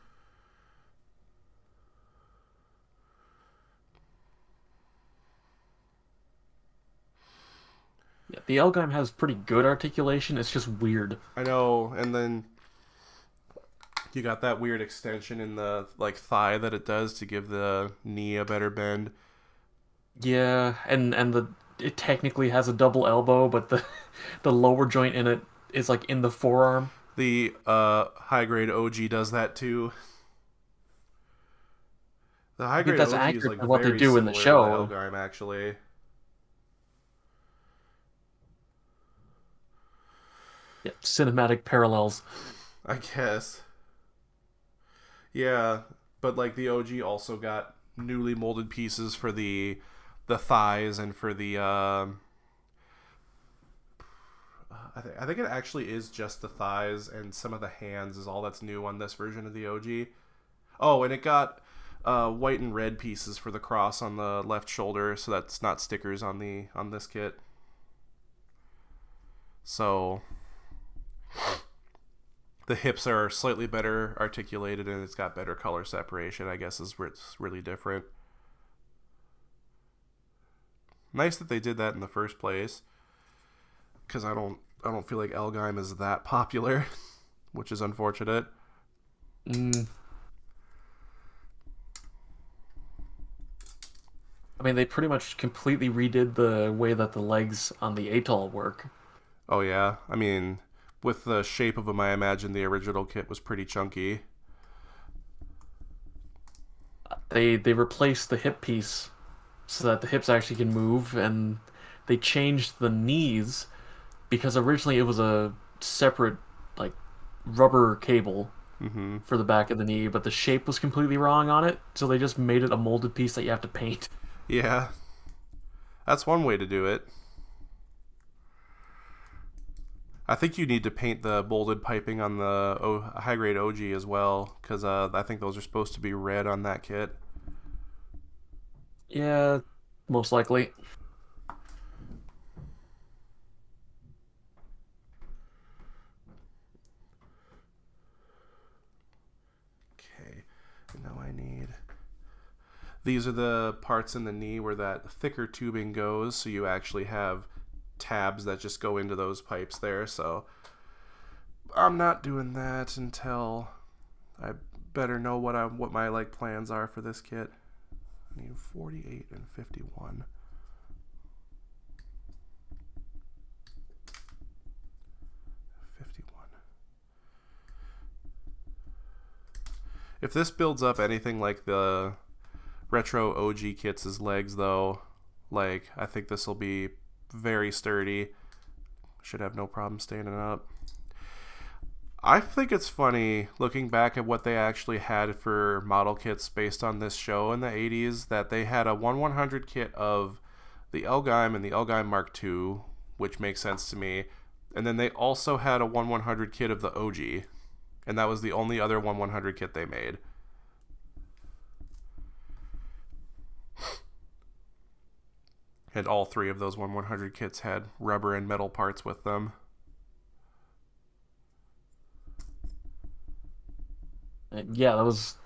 Yeah, the L-Gaim has pretty good articulation. It's just weird. I know, and then you got that weird extension in the like thigh that it does to give the knee a better bend. Yeah, and the it technically has a double elbow, but the the lower joint in it is like in the forearm. The high grade OG does that too. The high I think grade that's OG is accurate like to what they very do in the similar to the show. L-Gaim actually. Yeah, cinematic parallels. I guess. Yeah, but like the OG also got newly molded pieces for the thighs and for the I think it actually is just the thighs and some of the hands is all that's new on this version of the OG. Oh, and it got white and red pieces for the cross on the left shoulder, so that's not stickers on this kit. So the hips are slightly better articulated and it's got better color separation, I guess is where it's really different. Nice that they did that in the first place, because I don't feel like L-Gaim is that popular, which is unfortunate. Mm. I mean, they pretty much completely redid the way that the legs on the Atoll work. Oh yeah, I mean, with the shape of them, I imagine the original kit was pretty chunky. They replaced the hip piece so that the hips actually can move, and they changed the knees because originally it was a separate like rubber cable Mm-hmm. for the back of the knee, but the shape was completely wrong on it, so they just made it a molded piece that you have to paint. Yeah, that's one way to do it. I think you need to paint the molded piping on the high grade OG as well, because I think those are supposed to be red on that kit. Yeah, most likely. Okay, now I need. These are the parts in the knee where that thicker tubing goes, so you actually have tabs that just go into those pipes there. So I'm not doing that until I better know what my like plans are for this kit. I need 48 and 51. 51. If this builds up anything like the retro OG kits' legs, though, like I think this will be very sturdy. Should have no problem standing up. I think it's funny looking back at what they actually had for model kits based on this show in the 80s, that they had a 1/100 kit of the L-Gaim and the L-Gaim Mark II, which makes sense to me. And then they also had a 1/100 kit of the OG, and that was the only other 1/100 kit they made. And all three of those 1/100 kits had rubber and metal parts with them. Yeah, that was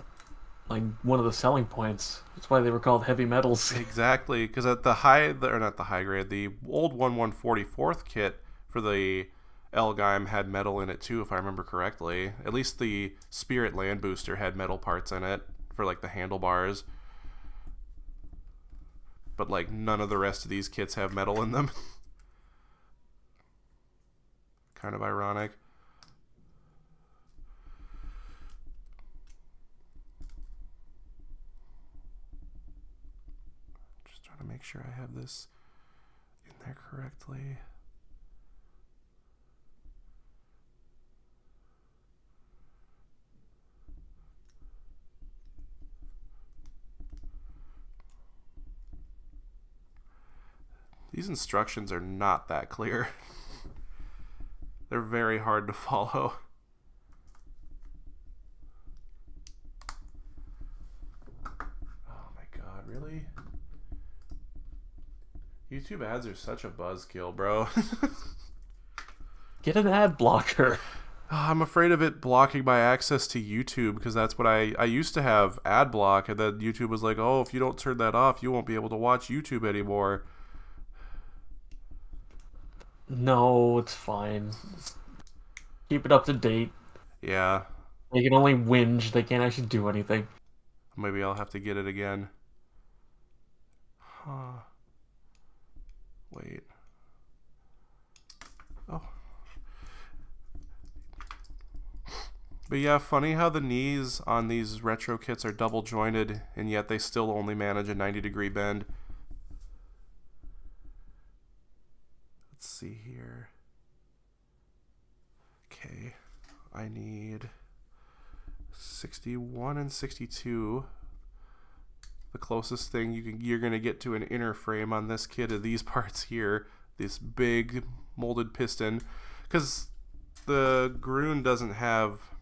like one of the selling points. That's why they were called heavy metals. Exactly, because at or not the high grade, the old 1/144th kit for the L-Gaim had metal in it too, if I remember correctly. At least the Spirit Land Booster had metal parts in it for like the handlebars. But like none of the rest of these kits have metal in them. Kind of ironic. Just trying to make sure I have this in there correctly. These instructions are not that clear. They're very hard to follow. Oh my god, really? YouTube ads are such a buzzkill, bro. Get an ad blocker. I'm afraid of it blocking my access to YouTube, because that's what I used to have ad block, and then YouTube was like, oh, if you don't turn that off, you won't be able to watch YouTube anymore. No, it's fine. Just keep it up to date. Yeah, They can only whinge. They can't actually do anything. maybe I'll have to get it again. Huh. Wait. Oh. But yeah, funny how the knees on these retro kits are double jointed, and yet they still only manage a 90-degree bend. Let's see here. Okay, I need 61 and 62. The closest thing you're gonna get to an inner frame on this kit are these parts here. This big molded piston, because the Groon doesn't have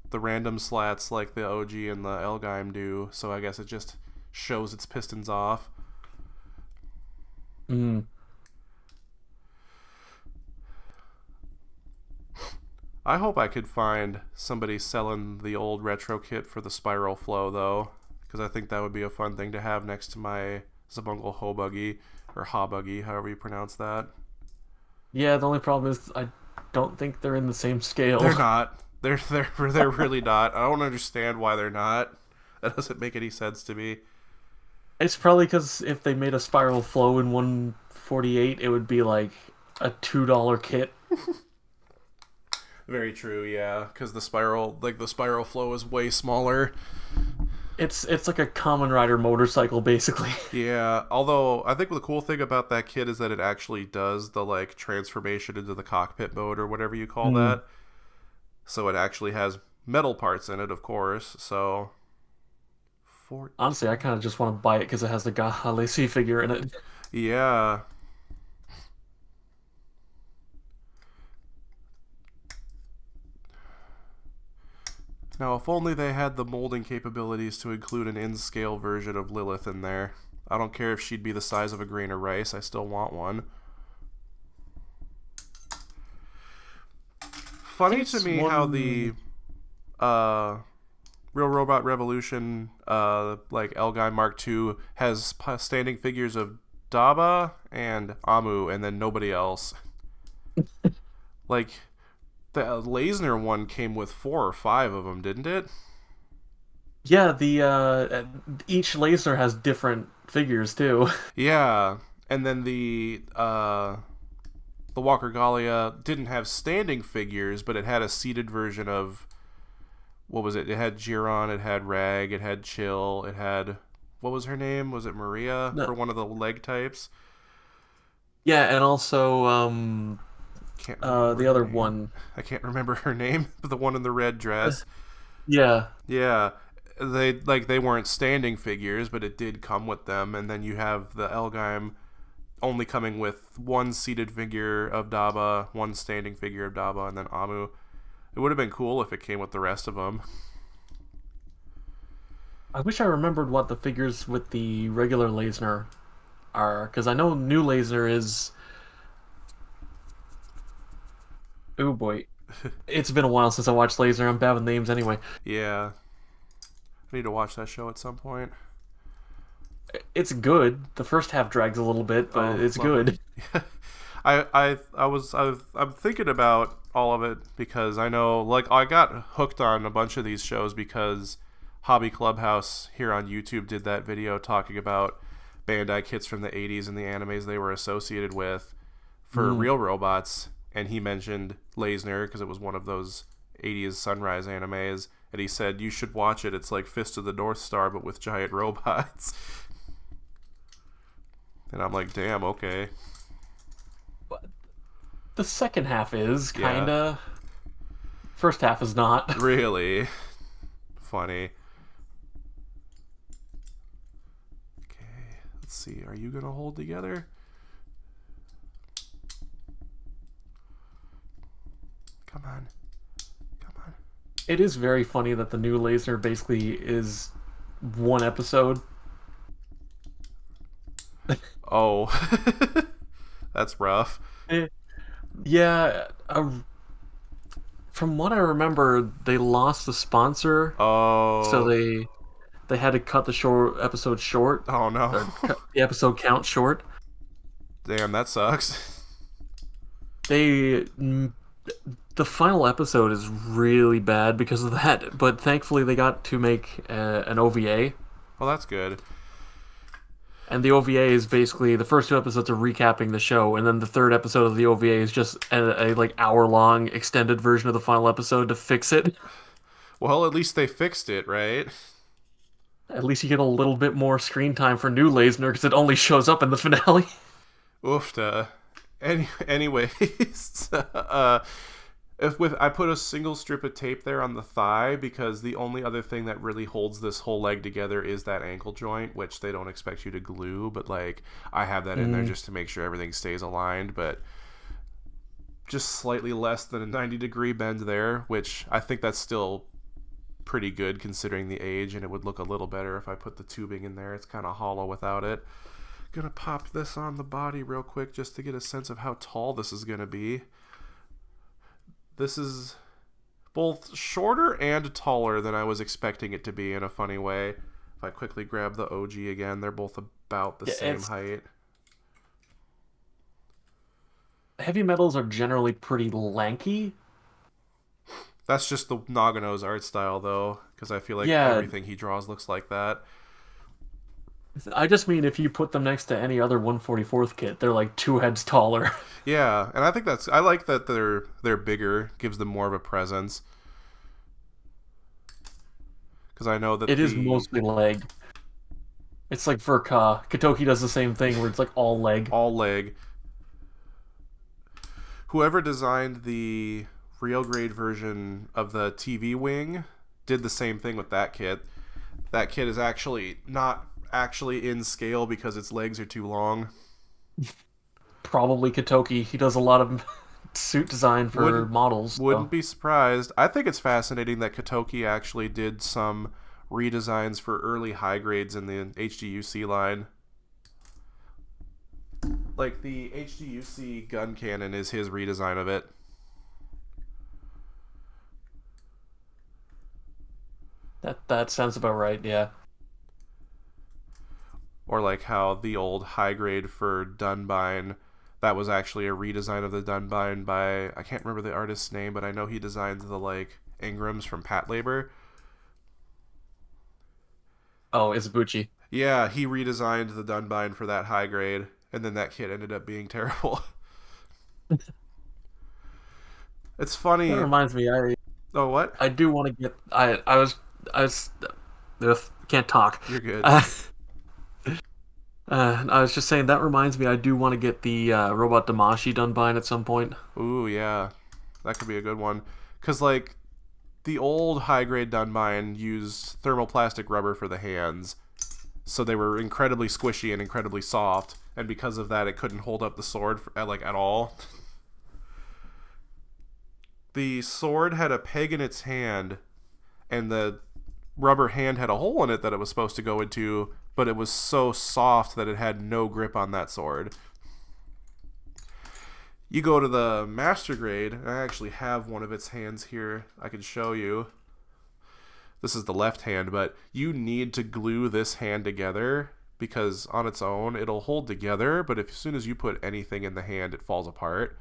the random slats like the OG and the L-Gaim do, so I guess it just shows its pistons off. Mm. I hope I could find somebody selling the old retro kit for the spiral flow, though, because I think that would be a fun thing to have next to my Zabungle Ho Buggy, or Ha Buggy, however you pronounce that. Yeah, the only problem is I don't think they're in the same scale. They're not. They're really not. I don't understand why they're not. That doesn't make any sense to me. It's probably because if they made a spiral flow in 148, it would be like a $2 kit. Very true, yeah, because the spiral flow is way smaller. It's like a Kamen Rider motorcycle, basically. Yeah, although I think the cool thing about that kit is that it actually does the like transformation into the cockpit mode or whatever you call Mm. that. So it actually has metal parts in it, of course. So 14. Honestly, I kind of just want to buy it because it has the Gahalesi figure in it. Yeah. Now, if only they had the molding capabilities to include an in-scale version of Lilith in there. I don't care if she'd be the size of a grain of rice, I still want one. Funny to There's me how the one. uh, Real Robot Revolution, like L-Gaim Mark II, has standing figures of Daba and Amu, and then nobody else. Like, the Lasner one came with 4 or 5 of them, didn't it? Yeah, the each laser has different figures too. Yeah, and then the Walker Gallia didn't have standing figures, but it had a seated version of what was it? It had Giron, it had Rag, it had Chill, it had what was her name? Was it Maria No, for one of the leg types? yeah, and also Can't remember the her other name. one. I can't remember her name, but the one in the red dress. Yeah. Yeah, they weren't standing figures, but it did come with them. And then you have the L-Gaim only coming with one seated figure of Daba, one standing figure of Daba, and then Amu. It would have been cool if it came with the rest of them. I wish I remembered what the figures with the regular Lasner are, because I know new Lasner is. Oh boy, it's been a while since I watched Lasner. I'm bad with names anyway. Yeah, I need to watch that show at some point. It's good. The first half drags a little bit, but Oh, it's lovely. good. I'm thinking about all of it because I know, like, I got hooked on a bunch of these shows because Hobby Clubhouse here on YouTube did that video talking about Bandai kits from the 80s and the animes they were associated with for Mm. real robots, and he mentioned Lasner because it was one of those 80s Sunrise animes, and he said you should watch it. It's like Fist of the North Star but with giant robots. And I'm like, damn, okay. The second half is Yeah, kinda. First half is not. really funny. Okay, let's see. Are you gonna hold together? Come on, come on. It is very funny that the new Lasner basically is one episode. Oh, that's rough. Eh, Yeah, from what I remember, they lost the sponsor, so Oh, they had to cut the short episode short, oh no. or cut the episode count short. Damn, that sucks. They mm, the final episode is really bad because of that, but thankfully they got to make an OVA, Well, that's good. and the OVA is basically the first 2 episodes are recapping the show, and then the third episode of the OVA is just a like hour long extended version of the final episode to fix it. Well, at least they fixed it, right? At least you get a little bit more screen time for new Lasner because it only shows up in the finale. Oofta. Anyways, if with I put a single strip of tape there on the thigh because the only other thing that really holds this whole leg together is that ankle joint, which they don't expect you to glue, but like I have that in there Mm. just to make sure everything stays aligned, but just slightly less than a 90-degree bend there, which I think that's still pretty good considering the age, and it would look a little better if I put the tubing in there. It's kind of hollow without it. Gonna pop this on the body real quick just to get a sense of how tall this is gonna be. This is both shorter and taller than I was expecting it to be in a funny way. If I quickly grab the OG again, they're both about the Yeah, same it's height. heavy metals are generally pretty lanky. That's just the Nagano's art style, though, because I feel like Yeah, everything he draws looks like that. I just mean if you put them next to any other 144th kit, they're like 2 heads taller. Yeah, and I think I like that they're bigger, gives them more of a presence. Because I know that It is mostly leg. It's like for Katoki does the same thing where it's like all leg. all leg. Whoever designed the real grade version of the TV wing did the same thing with that kit. That kit is actually not actually in scale because its legs are too long. Probably Katoki. He does a lot of suit design for Wouldn't models. wouldn't So. be surprised. I think it's fascinating that Katoki actually did some redesigns for early high grades in the HDUC line. Like the HDUC gun cannon is his redesign of it. That sounds about right, yeah. Or like how the old high grade for Dunbine, that was actually a redesign of the Dunbine by, I can't remember the artist's name, but I know he designed the like Ingrams from Pat Labor. Oh, Izubuchi. Yeah, he redesigned the Dunbine for that high grade, and then that kit ended up being terrible. It's funny. That reminds me, Oh, what? I do want to get I was ugh, can't talk. You're good. I was just saying that reminds me I do want to get the Robot Damashi done by at some point. Ooh, yeah. That could be a good one. Because, like, the old high grade Dunbine used thermoplastic rubber for the hands, so they were incredibly squishy and incredibly soft, and because of that, it couldn't hold up the sword at all. The sword had a peg in its hand, and the rubber hand had a hole in it that it was supposed to go into, but it was so soft that it had no grip on that sword. You go to the master grade, and I actually have one of its hands here I can show you. This is the left hand, but you need to glue this hand together because on its own it'll hold together, but as soon as you put anything in the hand, it falls apart.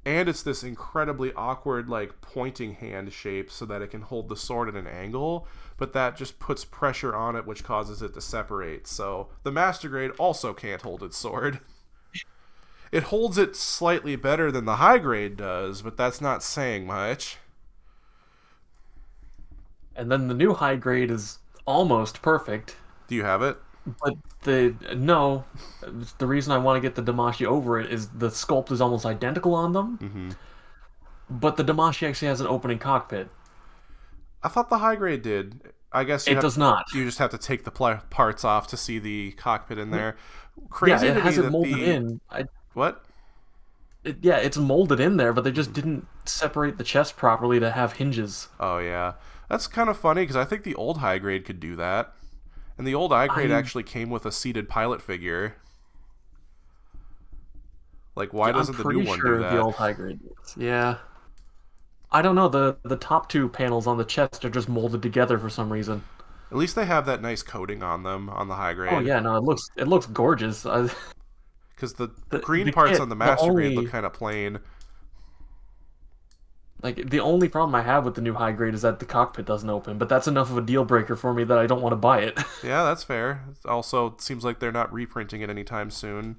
And it's this incredibly awkward, like, pointing hand shape so that it can hold the sword at an angle, but that just puts pressure on it, which causes it to separate. So the master grade also can't hold its sword. It holds it slightly better than the high grade does, but that's not saying much. And then the new high grade is almost perfect. Do you have it? But the reason I want to get the Damashi over it is the sculpt is almost identical on them. Mm-hmm. But the Damashi actually has an opening cockpit. I thought the high grade did. I guess It does not. You just have to take the parts off to see the cockpit in there. Yeah, Crazy it to has me it that molded the in. what? Yeah, it's molded in there, but they just didn't separate the chest properly to have hinges. Oh yeah, that's kind of funny because I think the old high grade could do that, and the old high grade actually came with a seated pilot figure. Like, why doesn't the new one do that? The old high grade is. Yeah. I don't know. The top two panels on the chest are just molded together for some reason. At least they have that nice coating on them on the high grade. Oh yeah, no, it looks gorgeous. Because the green parts kit, on the master grade look kind of plain. Like, the only problem I have with the new high grade is that the cockpit doesn't open, but that's enough of a deal breaker for me that I don't want to buy it. Yeah, that's fair. Also, it seems like they're not reprinting it anytime soon.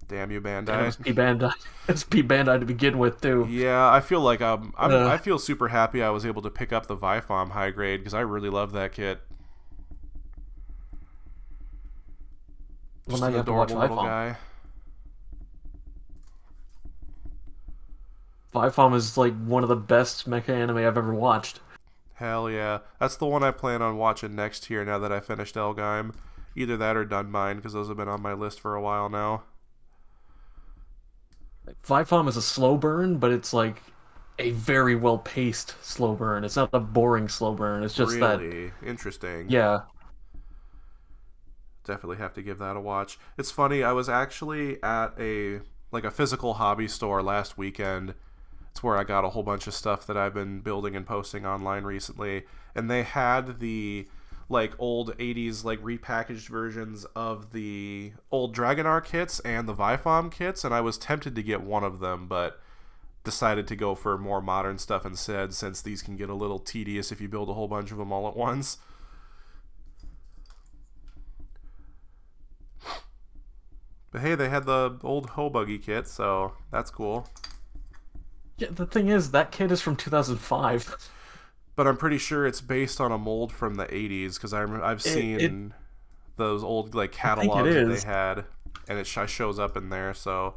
Damn you, Bandai. SP Bandai. SP Bandai to begin with, too. Yeah, I feel like I feel super happy I was able to pick up the Vifom high grade because I really love that kit. Just Well, now an you have to watch adorable little Vifom. guy. Vifom is like one of the best mecha anime I've ever watched. Hell yeah. That's the one I plan on watching next year now that I finished L-Gaim. Either that or Dunbine, because those have been on my list for a while now. Vifom is a slow burn, but it's like a very well paced slow burn. It's not a boring slow burn. It's just Really interesting. yeah. Definitely have to give that a watch. It's funny, I was actually at a physical hobby store last weekend. It's where I got a whole bunch of stuff that I've been building and posting online recently, and they had the old 80s repackaged versions of the old Dragonar kits and the Vifom kits, and I was tempted to get one of them, but decided to go for more modern stuff instead, since these can get a little tedious if you build a whole bunch of them all at once. But hey, they had the old Hobuggy kit, so that's cool. Yeah, the thing is, that kit is from 2005. But I'm pretty sure it's based on a mold from the 80s because I've seen those old like I think it catalogs that they is. had, and it shows up in there. So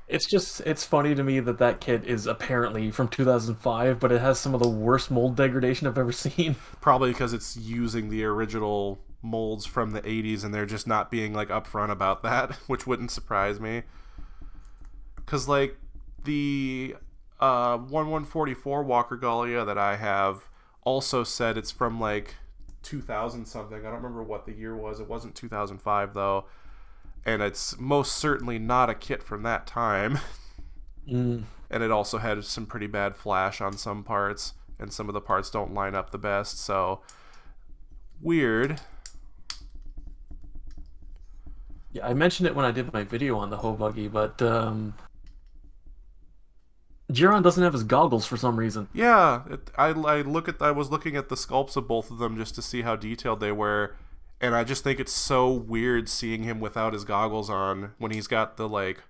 It's funny to me that that kit is apparently from 2005, but it has some of the worst mold degradation I've ever seen. probably because it's using the original molds from the 80s, and they're just not being like upfront about that, which wouldn't surprise me. Because like the 1144 Walker Gallia that I have also said it's from like 2000 something. I don't remember what the year was. It wasn't 2005 though, and it's most certainly not a kit from that time. Mm. And it also had some pretty bad flash on some parts, and some of the parts don't line up the best. So weird. Yeah, I mentioned it when I did my video on the Ho Buggy, but Jiron doesn't have his goggles for some reason. Yeah, I was looking at the sculpts of both of them just to see how detailed they were, and I just think it's so weird seeing him without his goggles on when he's got the like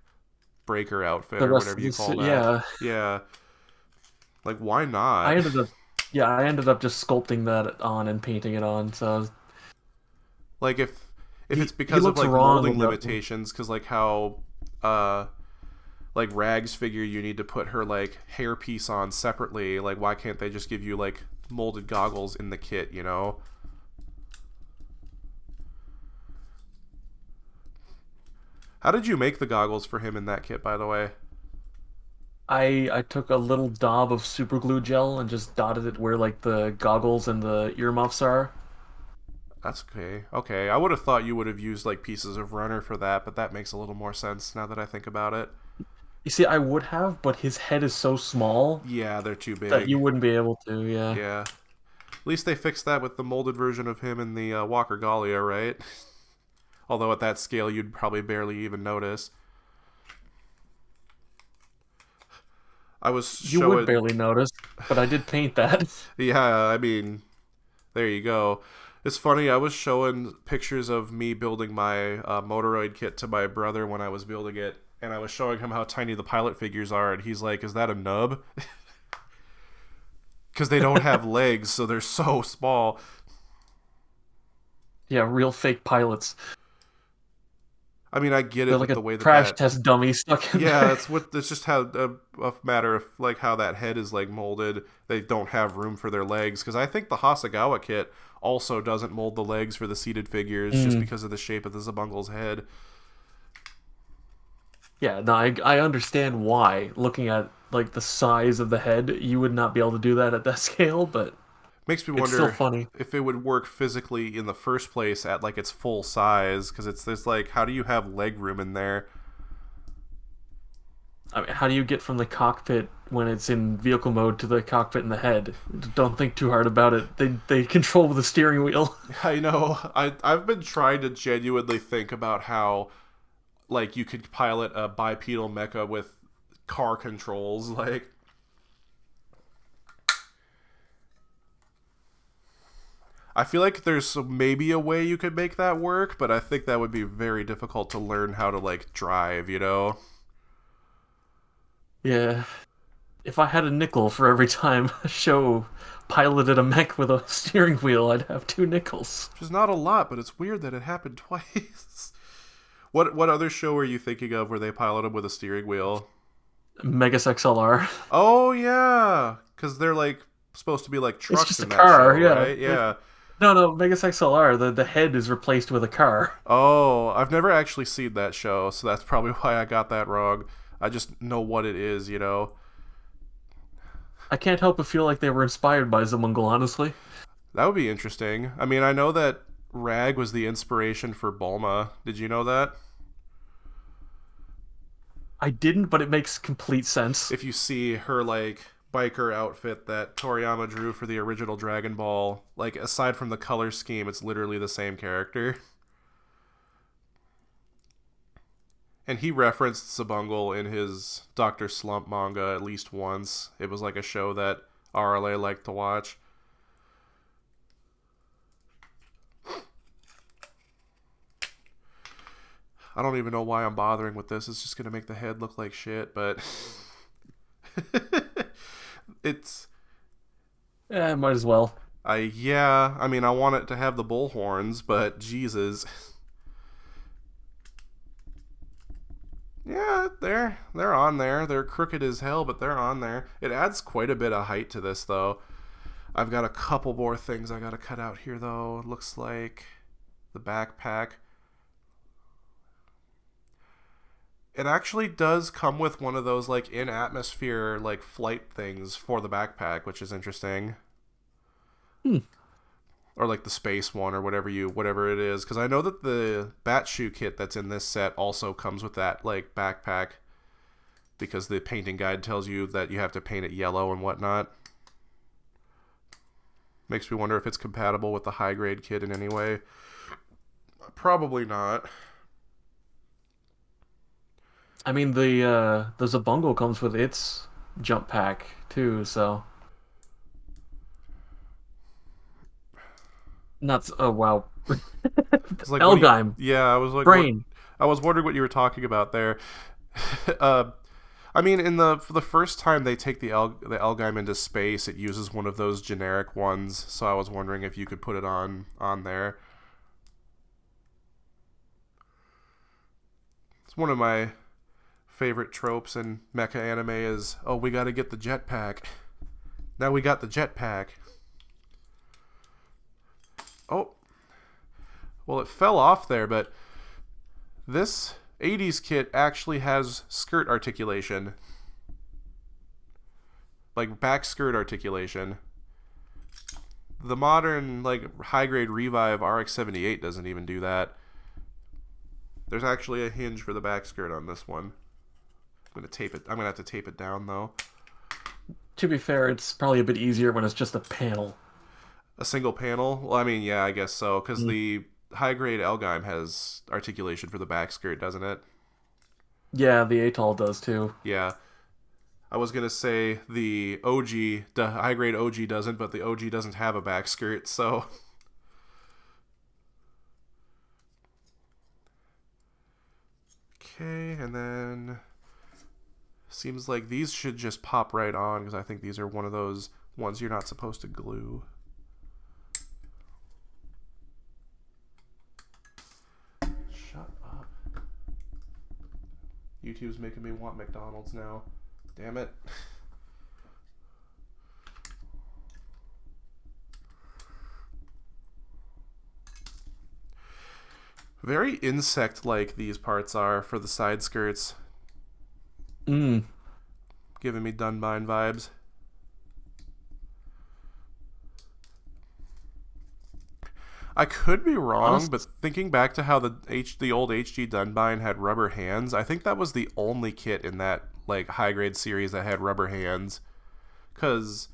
breaker outfit The or rest whatever of you the call that. yeah, Yeah, like why I not? ended up I ended up just sculpting that on and painting it on. So Like if it's he because of looks like wrong molding without. limitations, because like how like Rag's figure, you need to put her like hair piece on separately. Like why can't they just give you like molded goggles in the kit, you know? How did you make the goggles for him in that kit, by the way? I took a little daub of super glue gel and just dotted it where like the goggles and the earmuffs are. That's okay. Okay, I would have thought you would have used like pieces of runner for that, but that makes a little more sense now that I think about it. You see, I would have, but his head is so small Yeah, they're too that you big. wouldn't be able to. Yeah. Yeah. At least they fixed that with the molded version of him in the Walker Gallia, right? Although at that scale, you'd probably barely even notice. I was You would showing. barely notice, but I did paint that. Yeah, I mean, there you go. It's funny, I was showing pictures of me building my Motoroid kit to my brother when I was building it, and I was showing him how tiny the pilot figures are, and he's like, "Is that a nub?" Because they don't have legs, so they're so small. Yeah, real fake pilots. I mean, I get They're it like with a the way that crash that. test dummy stuck in Yeah, there. it's just how a matter of like how that head is like molded. They don't have room for their legs because I think the Hasagawa kit also doesn't mold the legs for the seated figures just Mm. because of the shape of the Zabungle's head. Yeah, no, I understand why. Looking at like the size of the head, you would not be able to do that at that scale, but Makes me it's still wonder funny. if it would work physically in the first place at like its full size because it's this like how do you have leg room in there? I mean, how do you get from the cockpit when it's in vehicle mode to the cockpit in the head? Don't think too hard about it. They control the steering wheel. I know. I've been trying to genuinely think about how like you could pilot a bipedal mecha with car controls like I feel like there's maybe a way you could make that work, but I think that would be very difficult to learn how to like drive, you know? Yeah. If I had a nickel for every time a show piloted a mech with a steering wheel, I'd have 2 nickels. Which is not a lot, but it's weird that it happened twice. What other show are you thinking of where they piloted with a steering wheel? Megas XLR. Oh yeah, because they're like supposed to be like It's trucks just a in that show, car, yeah. right? Yeah. No, no, Megas XLR, the head is replaced with a car. Oh, I've never actually seen that show, so that's probably why I got that wrong. I just know what it is, you know. I can't help but feel like they were inspired by Zamungal, honestly. That would be interesting. I mean, I know that Rag was the inspiration for Bulma. Did you know that? I didn't, but it makes complete sense. If you see her like biker outfit that Toriyama drew for the original Dragon Ball, like aside from the color scheme, it's literally the same character. And he referenced Sabungle in his Dr. Slump manga at least once. It was like a show that RLA liked to watch. I don't even know why I'm bothering with this. It's just going to make the head look like shit, but It's Might as well. I mean I want it to have the bull horns, but Jesus. Yeah, they're on there. They're crooked as hell, but they're on there. It adds quite a bit of height to this though. I've got a couple more things I gotta cut out here though. It looks like the backpack. It actually does come with one of those like in atmosphere like flight things for the backpack, which is interesting. Or like the space one or whatever it is, because I know that the bat shoe kit that's in this set also comes with that like backpack, because the painting guide tells you that you have to paint it yellow and whatnot. Makes me wonder if it's compatible with the high grade kit in any way. Probably not. I mean, the Zabungo comes with its jump pack too, so nuts. Oh wow, It's like L-Gaim yeah, I was like brain. I was wondering what you were talking about there. I mean, for the first time they take the L-Gaim into space, it uses one of those generic ones. So I was wondering if you could put it on there. It's one of my favorite tropes in mecha anime is, oh, we got to get the jetpack. Now we got the jetpack. Oh, well, it fell off there, but this 80s kit actually has skirt articulation. Like back skirt articulation. The modern, like, high-grade Revive RX-78 doesn't even do that. There's actually a hinge for the back skirt on this one. I'm gonna have to tape it down, though. To be fair, it's probably a bit easier when it's just a panel. A single panel? Well, I mean, yeah, I guess so, because the high-grade L-Gaim has articulation for the back skirt, doesn't it? Yeah, the Atoll does too. Yeah. I was gonna say the high-grade OG doesn't, but the OG doesn't have a back skirt, so... Okay, and then... Seems like these should just pop right on, because I think these are one of those ones you're not supposed to glue. Shut up. YouTube's making me want McDonald's now. Damn it. Very insect-like these parts are for the side skirts. Giving me Dunbine vibes. I could be wrong, but thinking back to how the old HG Dunbine had rubber hands, I think that was the only kit in that like high grade series that had rubber hands. Because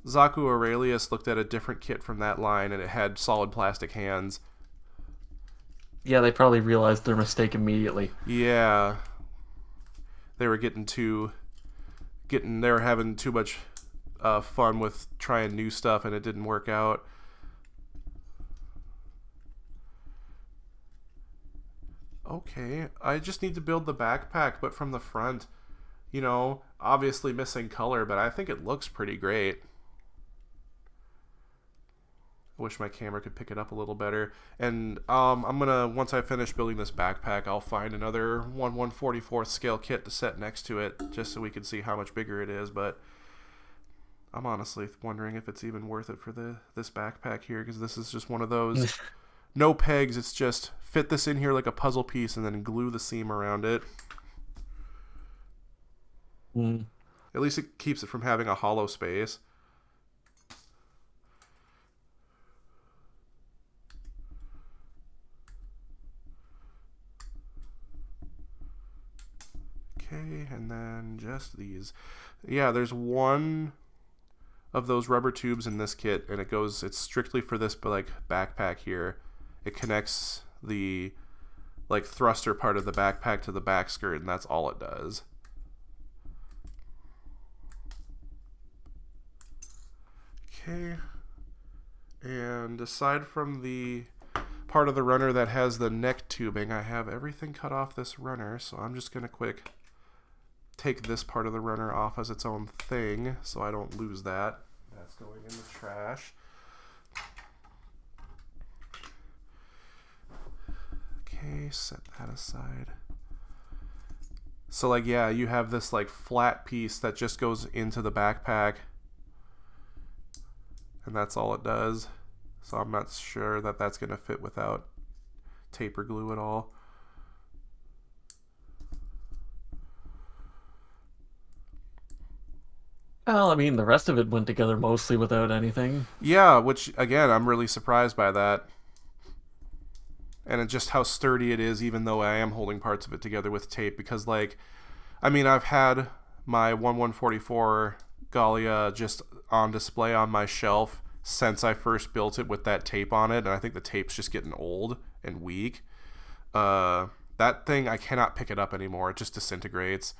Zaku Aurelius looked at a different kit from that line and it had solid plastic hands. Yeah, they probably realized their mistake immediately. Yeah. They were they were having too much fun with trying new stuff and it didn't work out. Okay, I just need to build the backpack, but from the front. You know, obviously missing color, but I think it looks pretty great. I wish my camera could pick it up a little better. And I'm gonna, once I finish building this backpack, I'll find another 1/144th scale kit to set next to it, just so we can see how much bigger it is. But I'm honestly wondering if it's even worth it for this backpack here, because this is just one of those no pegs. It's just fit this in here like a puzzle piece and then glue the seam around it. At least it keeps it from having a hollow space. Okay, and then just these. Yeah, there's one of those rubber tubes in this kit, and it's strictly for this like backpack here. It connects the like thruster part of the backpack to the back skirt, and that's all it does. Okay, and aside from the part of the runner that has the neck tubing, I have everything cut off this runner, so I'm just gonna quick take this part of the runner off as its own thing so I don't lose that. That's going in the trash. Okay, set that aside. So like, yeah, you have this like flat piece that just goes into the backpack, and that's all it does. So I'm not sure that that's going to fit without tape or glue at all. Well, I mean, the rest of it went together mostly without anything. Yeah, which again, I'm really surprised by that. And just how sturdy it is, even though I am holding parts of it together with tape. Because, like, I mean, I've had my 1144 Gallia just on display on my shelf since I first built it with that tape on it. And I think the tape's just getting old and weak. That thing, I cannot pick it up anymore. It just disintegrates.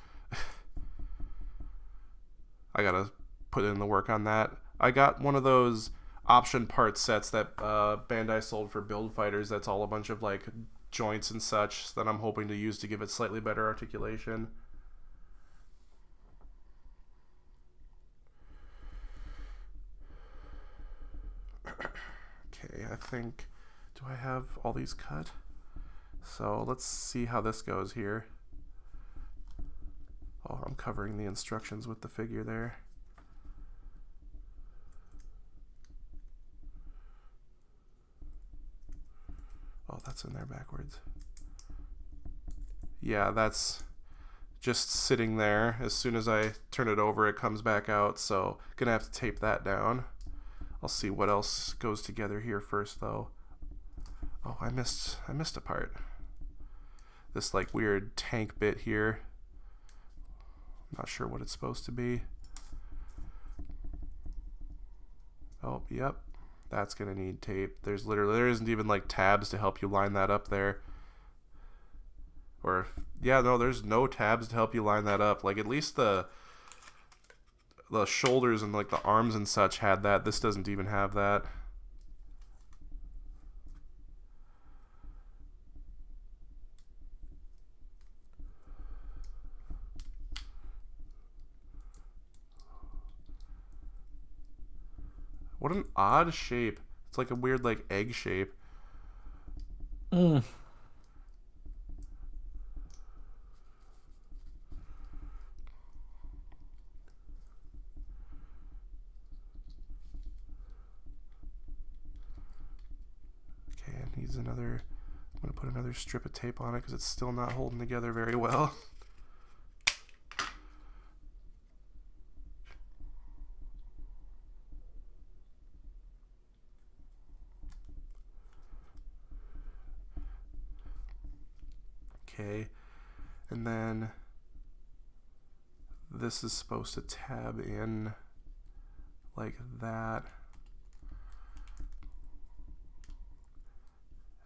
I gotta put in the work on that. I got one of those option part sets that Bandai sold for Build Fighters. That's all a bunch of like joints and such that I'm hoping to use to give it slightly better articulation. Okay, I think, do I have all these cut? So let's see how this goes here. Oh, I'm covering the instructions with the figure there. Oh, that's in there backwards. Yeah, that's just sitting there. As soon as I turn it over, it comes back out. So gonna have to tape that down. I'll see what else goes together here first, though. Oh, I missed a part. This like weird tank bit here. Not sure what it's supposed to be. Oh, yep. That's gonna need tape. There isn't even like tabs to help you line that up there. Or yeah, no, there's no tabs to help you line that up. Like at least the shoulders and like the arms and such had that. This doesn't even have that. What an odd shape. It's like a weird like egg shape. Mm. Okay, it needs another. I'm going to put another strip of tape on it because it's still not holding together very well. Okay, and then this is supposed to tab in like that.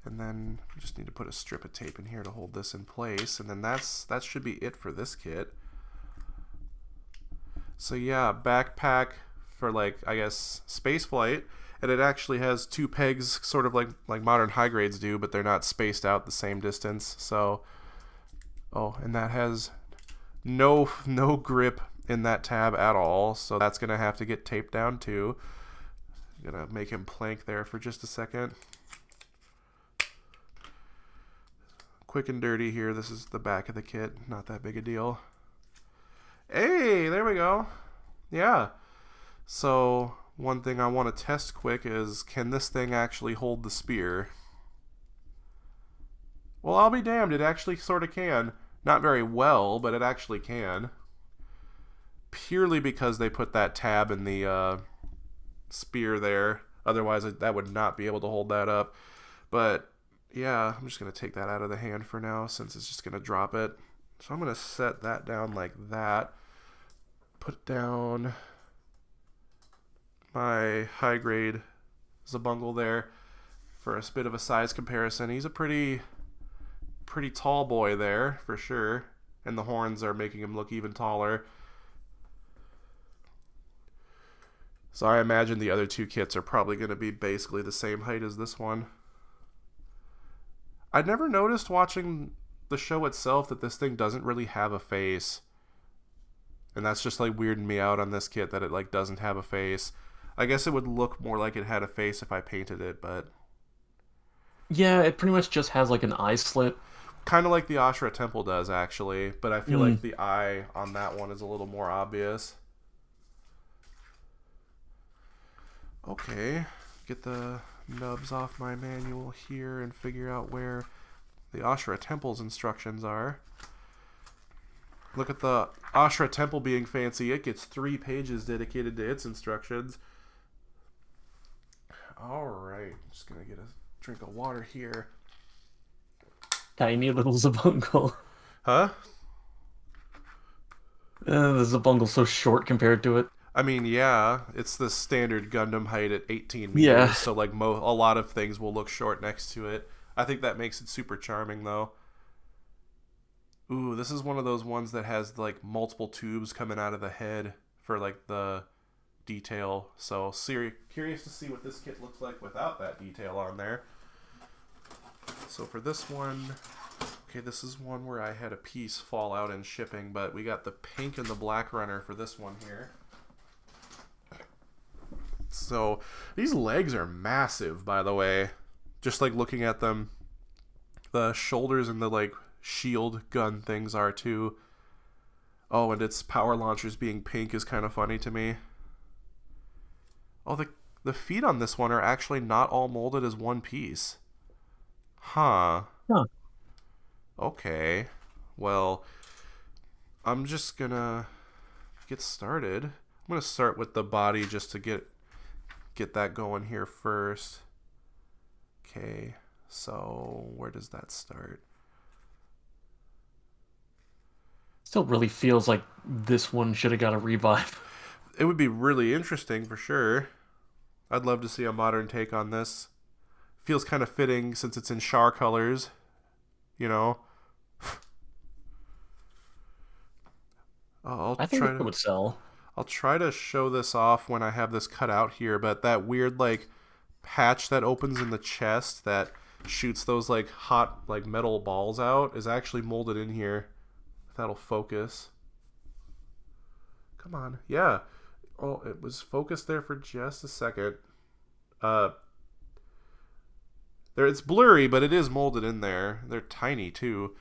And then we just need to put a strip of tape in here to hold this in place, and then that should be it for this kit. So yeah, backpack for like, I guess, space flight, and it actually has two pegs, sort of like modern high grades do, but they're not spaced out the same distance. So, oh, and that has no grip in that tab at all, so that's gonna have to get taped down too. I'm gonna make him plank there for just a second. Quick and dirty here. This is the back of the kit. Not that big a deal. Hey, there we go. Yeah. So one thing I want to test quick is, can this thing actually hold the spear? Well, I'll be damned. It actually sort of can. Not very well, but it actually can. Purely because they put that tab in the spear there. Otherwise, that would not be able to hold that up. But yeah, I'm just going to take that out of the hand for now since it's just going to drop it. So I'm going to set that down like that. Put down my high grade Zabungle there for a bit of a size comparison. He's a pretty tall boy there for sure. And the horns are making him look even taller. So I imagine the other two kits are probably going to be basically the same height as this one. I never noticed watching the show itself that this thing doesn't really have a face. And that's just like weirding me out on this kit that it like doesn't have a face. I guess it would look more like it had a face if I painted it, but Yeah, it pretty much just has like an eye slit. kind of like the Ashra Temple does actually, but I feel Mm. like the eye on that one is a little more obvious. Okay, get the nubs off my manual here and figure out where the Ashra Temple's instructions are. Look at the Ashra Temple being fancy. It gets 3 pages dedicated to its instructions. Alright, just gonna get a drink of water here. Tiny little Zabungle. Huh? The Zabungle's so short compared to it. I mean, yeah, it's the standard Gundam height at 18 meters, Yeah. so like a lot of things will look short next to it. I think that makes it super charming, though. Ooh, this is one of those ones that has like multiple tubes coming out of the head for like the detail. So curious to see what this kit looks like without that detail on there. So for this one, okay, this is one where I had a piece fall out in shipping, but we got the pink and the black runner for this one here. So these legs are massive, by the way. Just like looking at them, the shoulders and the like shield gun things are too. Oh, and its power launchers being pink is kind of funny to me. Oh, the feet on this one are actually not all molded as one piece. Huh. Huh. Okay. Well, I'm just gonna get started. I'm gonna start with the body just to get that going here first. Okay. So where does that start? Still really feels like this one should have got a revive. It would be really interesting for sure. I'd love to see a modern take on this. Feels kind of fitting since it's in Char colors, you know. I think it would sell. I'll try to show this off when I have this cut out here, but that weird like patch that opens in the chest that shoots those like hot like metal balls out is actually molded in here. If that'll focus. Come on. Yeah. Oh, it was focused there for just a second. There, it's blurry, but it is molded in there. They're tiny too.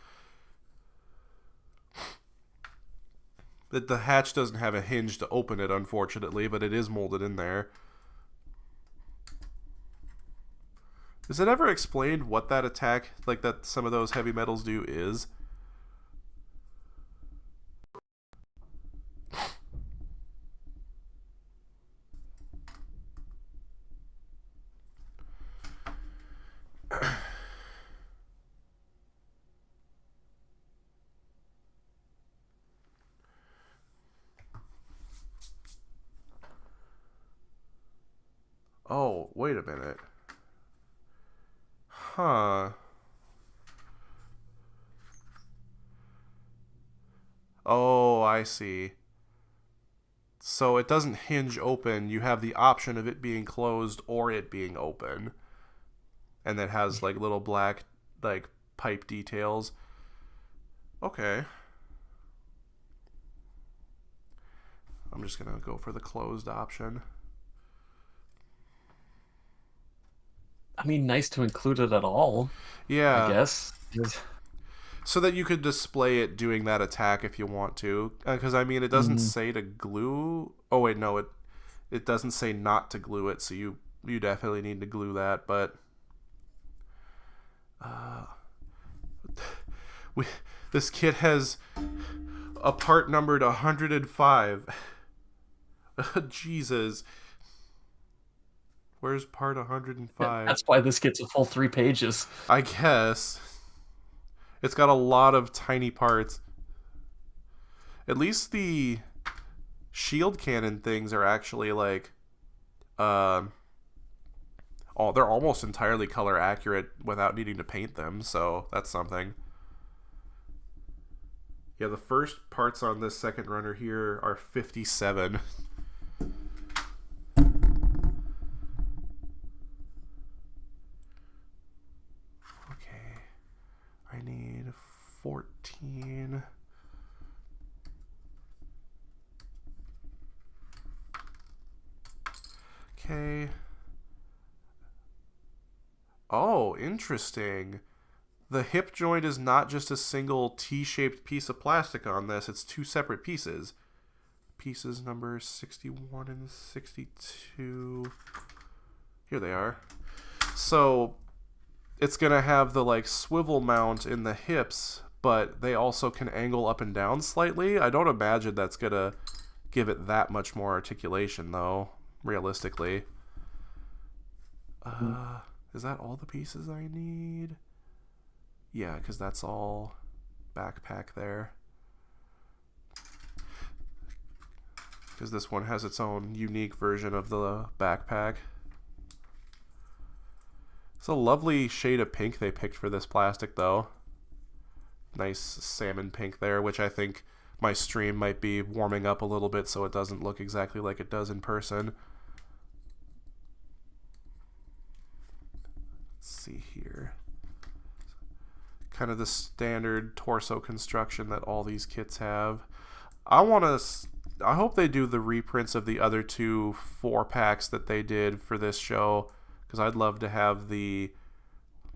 The hatch doesn't have a hinge to open it, unfortunately, but it is molded in there. Is it ever explained what that attack, like that some of those heavy metals do, is? Oh, wait a minute. Huh. Oh, I see. So it doesn't hinge open. You have the option of it being closed or it being open. And it has like little black like pipe details. Okay. I'm just gonna go for the closed option. I mean, nice to include it at all, Yeah. I guess. So that you could display it doing that attack if you want to. Because, I mean, it doesn't say to glue... Oh, wait, no, it doesn't say not to glue it, so you definitely need to glue that, but... this kit has a part numbered 105. Jesus. Where's part 105? That's why this gets a full 3 pages. I guess. It's got a lot of tiny parts. At least the shield cannon things are actually like they're almost entirely color accurate without needing to paint them, so that's something. Yeah, the first parts on this second runner here are 57. I need 14. Okay. Oh, interesting. The hip joint is not just a single T-shaped piece of plastic on this. It's two separate pieces. Pieces number 61 and 62. Here they are. So it's going to have the like swivel mount in the hips, but they also can angle up and down slightly. I don't imagine that's going to give it that much more articulation though, realistically. Is that all the pieces I need? Yeah, because that's all backpack there. Because this one has its own unique version of the backpack. It's a lovely shade of pink they picked for this plastic, though. Nice salmon pink there, which I think my stream might be warming up a little bit so it doesn't look exactly like it does in person. Let's see here. Kind of the standard torso construction that all these kits have. I hope they do the reprints of the other two 4-packs that they did for this show, because I'd love to have the...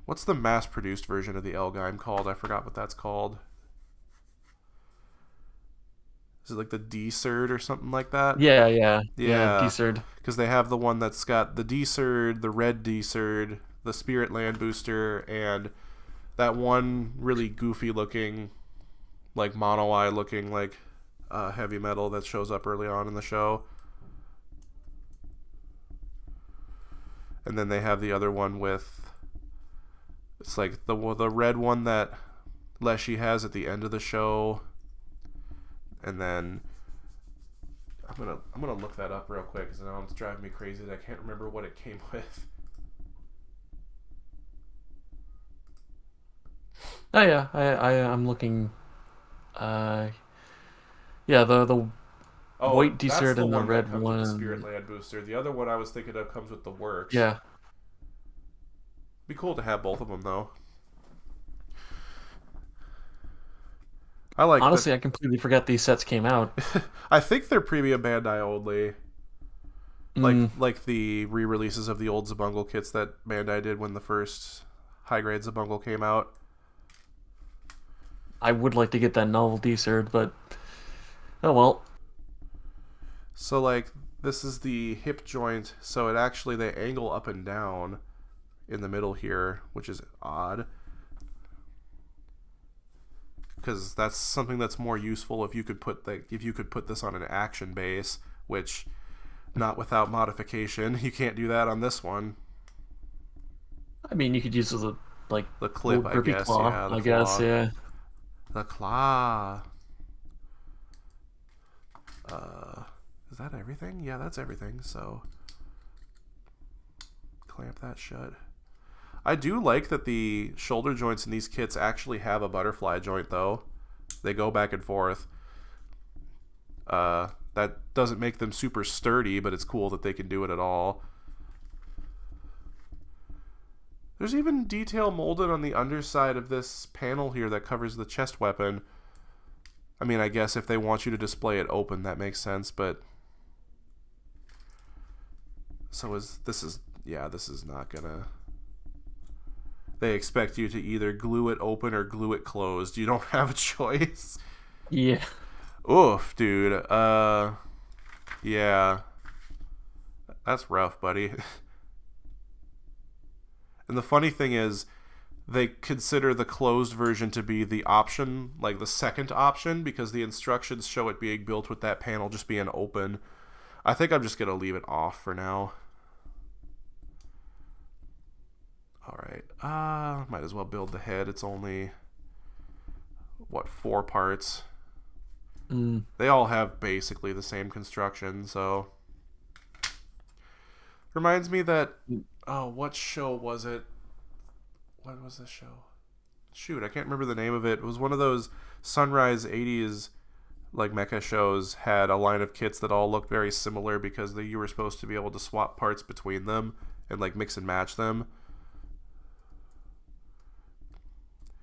What's the mass-produced version of the L-Gaim called? I forgot what that's called. Is it like the D-Surd or something like that? Yeah, Yeah. D-Surd. Because they have the one that's got the D-Surd, the red D-Surd, the Spirit Land Booster, and that one really goofy-looking, like mono-eye looking, like heavy metal that shows up early on in the show. And then they have the other one with... It's like the red one that Leshy has at the end of the show. And then I'm gonna look that up real quick because now it's driving me crazy that I can't remember what it came with. Oh yeah, I'm looking. Yeah, the white D-Surd and the red one. The Spirit Land Booster. The other one I was thinking of comes with the Works. Yeah. Be cool to have both of them though. Honestly, I completely forgot these sets came out. I think they're premium Bandai only. Like the re-releases of the old Zabungle kits that Bandai did when the first high-grade Zabungle came out. I would like to get that novel D-Surd, but oh well. So like this is the hip joint, so it actually they angle up and down in the middle here, which is odd. Because that's something that's more useful if you could put this on an action base, which not without modification. You can't do that on this one. I mean, you could use the clip, I guess. Claw, Yeah, I guess, yeah. The claw. Is that everything? Yeah, that's everything. So clamp that shut. I do like that the shoulder joints in these kits actually have a butterfly joint, though. They go back and forth. That doesn't make them super sturdy, but it's cool that they can do it at all. There's even detail molded on the underside of this panel here that covers the chest weapon. I mean, I guess if they want you to display it open, that makes sense, but... This is not gonna... They expect you to either glue it open or glue it closed. You don't have a choice. Yeah. Oof, dude. Yeah. That's rough, buddy. And the funny thing is, they consider the closed version to be the option, like the second option, because the instructions show it being built with that panel just being open. I think I'm just going to leave it off for now. Alright, might as well build the head. It's only, 4 parts? They all have basically the same construction, so... Reminds me that... Oh, what show was it? What was this show? Shoot, I can't remember the name of it. It was one of those Sunrise 80s mecha shows, had a line of kits that all looked very similar because you were supposed to be able to swap parts between them and mix and match them.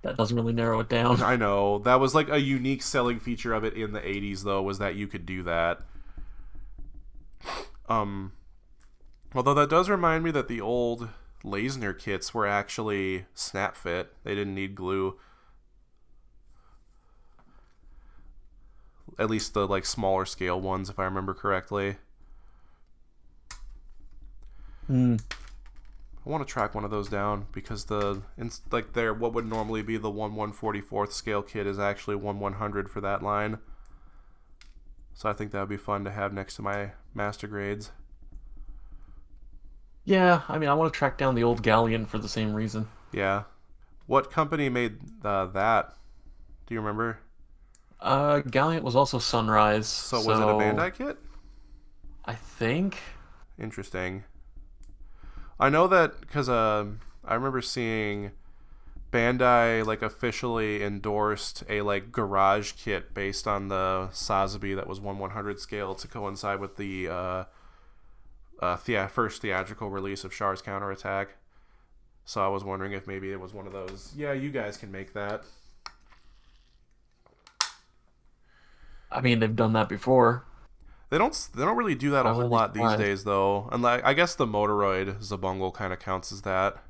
That doesn't really narrow it down. I know. That was a unique selling feature of it in the 80s, though, was that you could do that. Although that does remind me that the old Lasner kits were actually snap fit. They didn't need glue. At least the like smaller scale ones, if I remember correctly. Hmm. I want to track one of those down because what would normally be the 1/144th scale kit is actually 1/100 for that line. So I think that would be fun to have next to my master grades. Yeah, I mean, I want to track down the old galleon for the same reason. Yeah. What company made that? Do you remember? Galleon was also Sunrise, So was it a Bandai kit? I think. Interesting. I know that because I remember seeing Bandai like officially endorsed a like garage kit based on the Sazabi that was 1/100 scale to coincide with the first theatrical release of Char's Counterattack. So I was wondering if maybe it was one of those. Yeah, you guys can make that. I mean, they've done that before. They don't really do that a I whole wouldn't be lot these surprised. days though. And like I guess the Motoroid Zabungle kind of counts as that.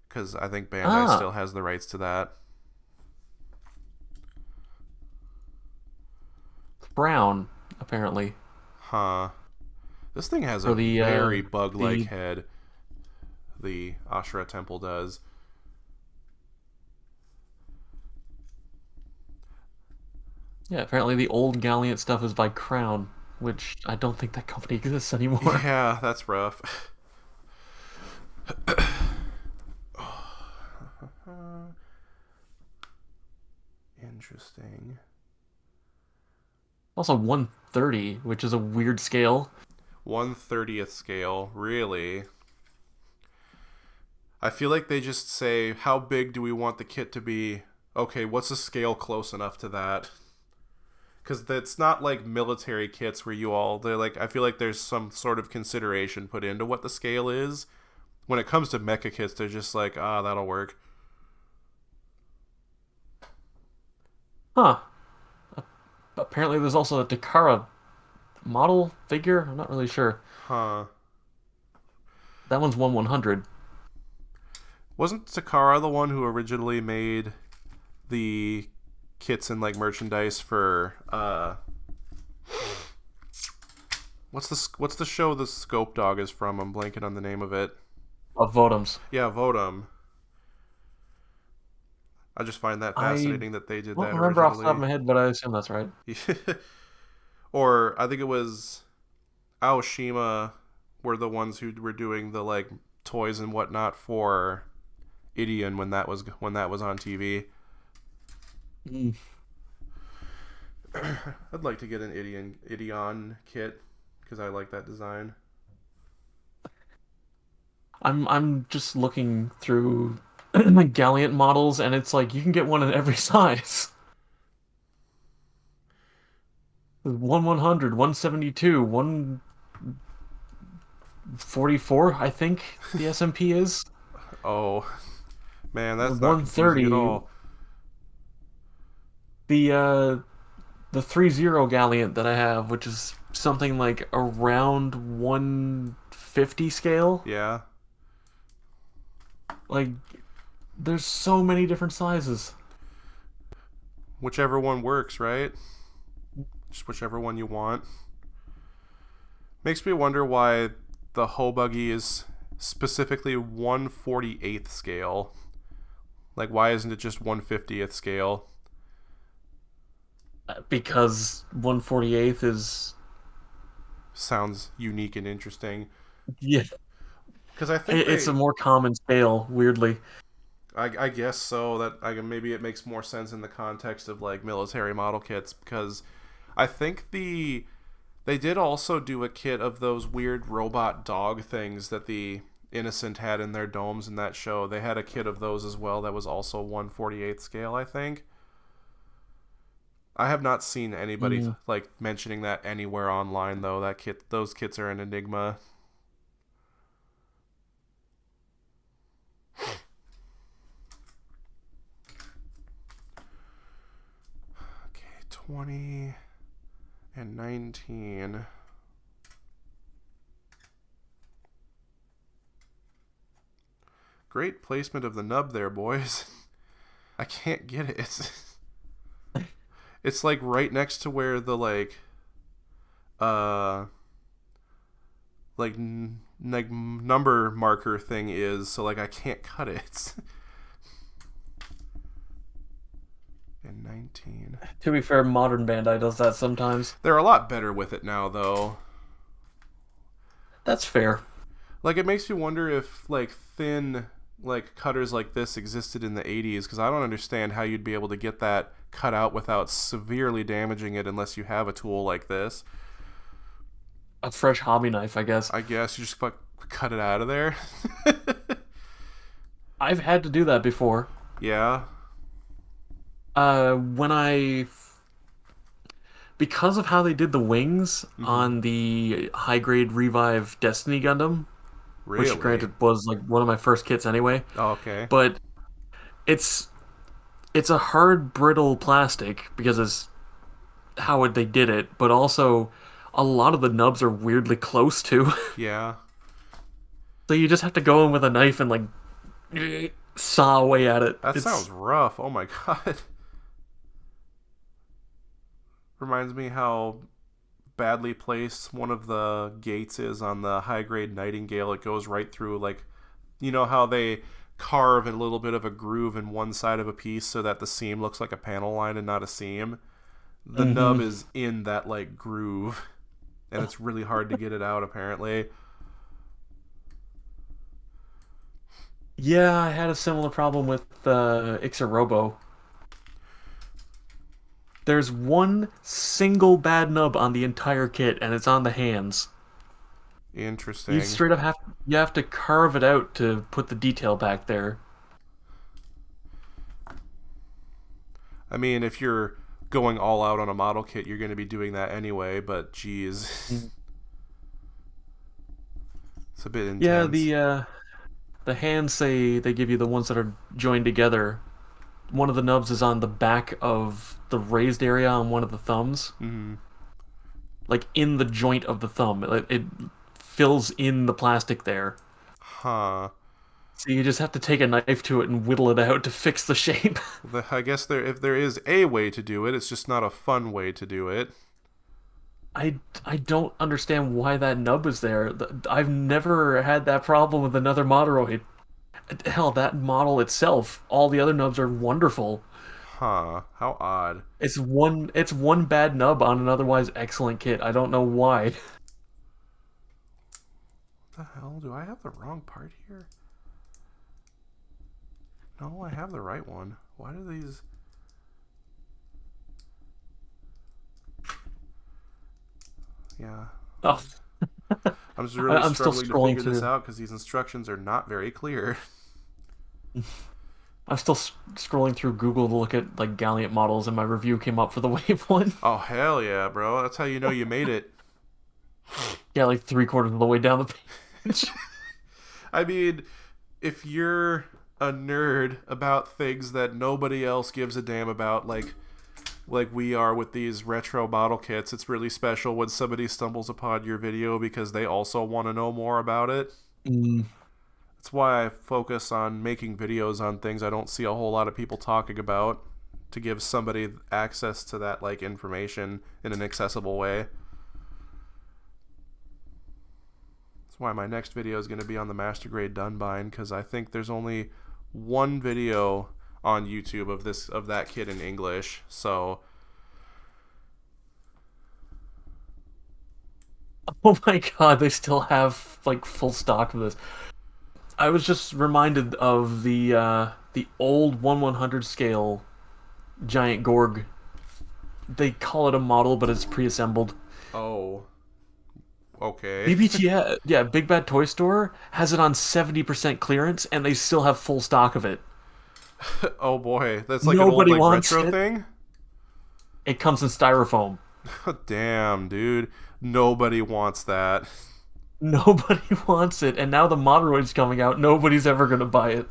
Because I think Bandai still has the rights to that. Brown, apparently. Huh. This thing has For a the very bug-like the head. The Ashura Temple does. Yeah, apparently the old Galleon stuff is by Crown, which I don't think that company exists anymore. Yeah, that's rough. Interesting. Also 130, which is a weird scale. 1/30th scale, really? I feel like they just say, how big do we want the kit to be? Okay, what's a scale close enough to that? Because it's not like military kits where they're like, I feel like there's some sort of consideration put into what the scale is. When it comes to mecha kits, they're just like, that'll work. Huh. Apparently there's also a Takara model figure. I'm not really sure. Huh. That one's 1/100. Wasn't Takara the one who originally made the kits and like merchandise for what's the show the Scope Dog is from? I'm blanking on the name of it. Of Vodums. Yeah, Vodum. I just find that I fascinating that they did don't that remember off the top of originally. my head, but I assume that's right. Or I think it was Aoshima were the ones who were doing the like toys and whatnot for Ideon when that was on TV. Mm. I'd like to get an Ideon kit because I like that design. I'm just looking through Galleon models, and it's like you can get one in every size. 1/100, 172, 144, I think the SMP is. Oh man, that's not confusing 130. at all. The 30 Galleon that I have, which is something like around 150 scale. Yeah. Like, there's so many different sizes. Whichever one works, right? Just whichever one you want. Makes me wonder why the Hobuggy is specifically 1/48th scale. Like, why isn't it just 1/50th scale? Because 1/48 is, Sounds unique and interesting. yeah, Because I think it's a more common scale, weirdly. I guess so. Maybe it makes more sense in the context of like military model kits because I think they did also do a kit of those weird robot dog things that the Innocent had in their domes in that show. They had a kit of those as well that was also 1/48th scale, I think. I have not seen anybody like mentioning that anywhere online though. Those kits are an enigma. Okay, 20 and 19. Great placement of the nub there, boys. I can't get it. It's like right next to where the like number marker thing is, so like I can't cut it. And 19. To be fair, modern Bandai does that sometimes. They're a lot better with it now, though. That's fair. Like, it makes me wonder if like thin like cutters like this existed in the 80s, because I don't understand how you'd be able to get that cut out without severely damaging it unless you have a tool like this. A fresh hobby knife, I guess. I guess you just cut it out of there. I've had to do that before. Yeah. Because of how they did the wings on the high grade Revive Destiny Gundam, Really? which granted was like one of my first kits anyway. Oh, okay. But it's a hard, brittle plastic because it's how they did it, but also a lot of the nubs are weirdly close too. Yeah. So you just have to go in with a knife and like saw away at it. That sounds rough. Oh my god. Reminds me how badly placed one of the gates is on the high grade Nightingale. It goes right through, like, you know how they carve a little bit of a groove in one side of a piece so that the seam looks like a panel line and not a seam? The nub is in that like groove, and it's really hard to get it out apparently. Yeah, I had a similar problem with Ixarobo. There's one single bad nub on the entire kit, and it's on the hands. Interesting. You straight up have to carve it out to put the detail back there. I mean, if you're going all out on a model kit, you're going to be doing that anyway, but geez. It's a bit intense. Yeah, the hands they give you the ones that are joined together. One of the nubs is on the back of the raised area on one of the thumbs. Mm-hmm. Like in the joint of the thumb. It fills in the plastic there. Huh. So you just have to take a knife to it and whittle it out to fix the shape. I guess if there is a way to do it, it's just not a fun way to do it. I don't understand why that nub is there. I've never had that problem with another Moderoid. Hell, that model itself, all the other nubs are wonderful. Huh. How odd. It's one bad nub on an otherwise excellent kit. I don't know why. What the hell? Do I have the wrong part here? No, I have the right one. Why do these... Yeah. Oh. I'm just really I'm still struggling to scrolling figure this through. out because these instructions are not very clear. I'm still scrolling through Google to look at like Galliant models, and my review came up for the Wave one. Oh, hell yeah, bro. That's how you know you made it. Yeah, like 3/4 of the way down the page. I mean, if you're a nerd about things that nobody else gives a damn about, like we are with these retro bottle kits, it's really special when somebody stumbles upon your video because they also want to know more about it. That's why I focus on making videos on things I don't see a whole lot of people talking about, to give somebody access to that like information in an accessible way. That's why my next video is going to be on the Master Grade Dunbine, because I think there's only one video on YouTube of that kit in English. So Oh my god, they still have like full stock of this. I was just reminded of the old 1/100 scale giant Gorg. They call it a model, but it's pre-assembled. oh, okay. BBT, yeah, Big Bad Toy Store has it on 70% clearance, and they still have full stock of it. Oh boy, that's like Nobody an old like wants retro it. thing. It comes in styrofoam. Damn, dude, nobody wants that. Nobody wants it, and now the Moderoid's coming out. Nobody's ever gonna buy it.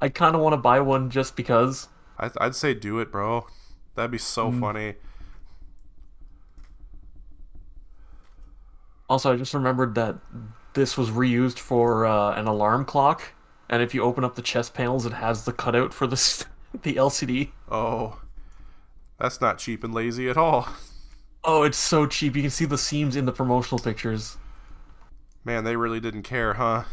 I kind of want to buy one just because. I'd say do it, bro. That'd be so funny. Also, I just remembered that this was reused for an alarm clock, and if you open up the chest panels, it has the cutout for the LCD. Oh, that's not cheap and lazy at all. Oh, it's so cheap. You can see the seams in the promotional pictures. Man, they really didn't care, huh?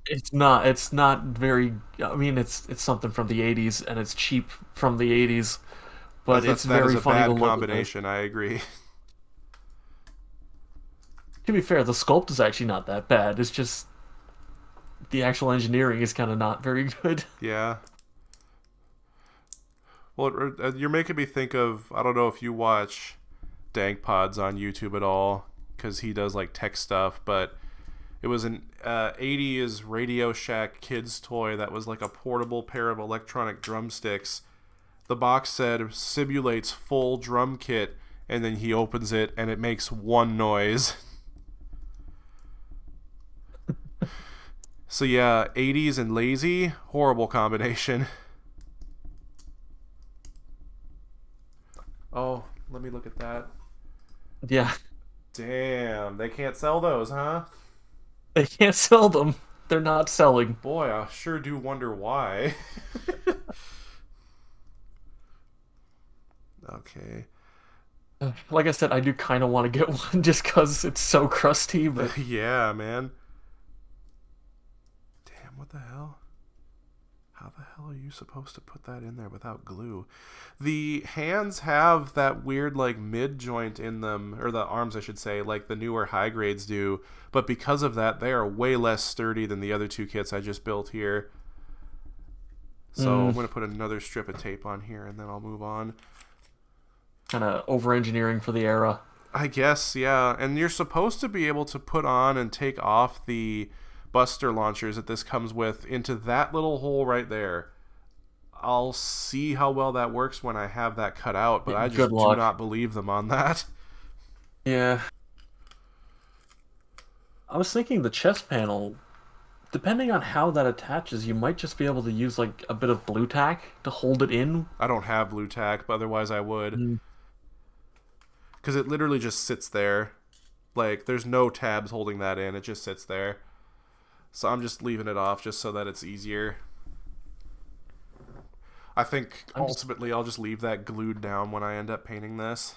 It's not very. I mean, it's something from the '80s, and it's cheap from the '80s, but it's That is very a funny to bad look at. combination, I agree. To be fair, the sculpt is actually not that bad. It's just the actual engineering is kind of not very good. Yeah. Well, you're making me think of, I don't know if you watch Dank Pods on YouTube at all, because he does like tech stuff, but it was an 80s Radio Shack kids toy that was like a portable pair of electronic drumsticks. The box said simulates full drum kit, and then he opens it and it makes one noise. So yeah, 80s and lazy, horrible combination. Oh, let me look at that. Yeah, Damn, they can't sell those, huh? they can't sell them. They're not selling. Boy, I sure do wonder why. Okay. Like I said, I do kind of want to get one just because it's so crusty, but Yeah, man. Damn, what the hell? How the hell are you supposed to put that in there without glue? The hands have that weird, like, mid joint in them, or the arms, I should say, like the newer high grades do. But because of that, they are way less sturdy than the other two kits I just built here. So I'm going to put another strip of tape on here, and then I'll move on. kind of over-engineering for the era. I guess, yeah. And you're supposed to be able to put on and take off the buster launchers that this comes with into that little hole right there. I'll see how well that works when I have that cut out, but I just do not believe them on that. Yeah. I was thinking the chest panel, depending on how that attaches, you might just be able to use like a bit of blue tack to hold it in. I don't have blue tack, but otherwise I would. Because it literally just sits there. Like, there's no tabs holding that in. It just sits there. So I'm just leaving it off just so that it's easier. I think ultimately I'll just leave that glued down when I end up painting this.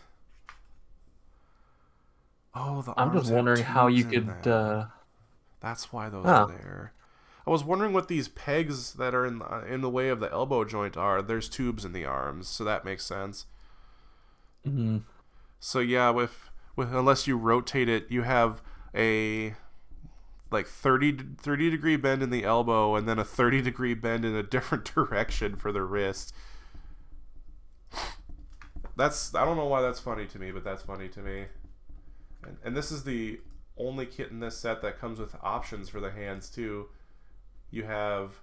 Oh, the I'm arms just have wondering how you tubes in could. them. That's why those are there. I was wondering what these pegs that are in the way of the elbow joint are. There's tubes in the arms, so that makes sense. Mm-hmm. So yeah, with unless you rotate it, you have a like 30 degree bend in the elbow and then a 30-degree bend in a different direction for the wrist. I don't know why that's funny to me, but that's funny to me. And this is the only kit in this set that comes with options for the hands too. You have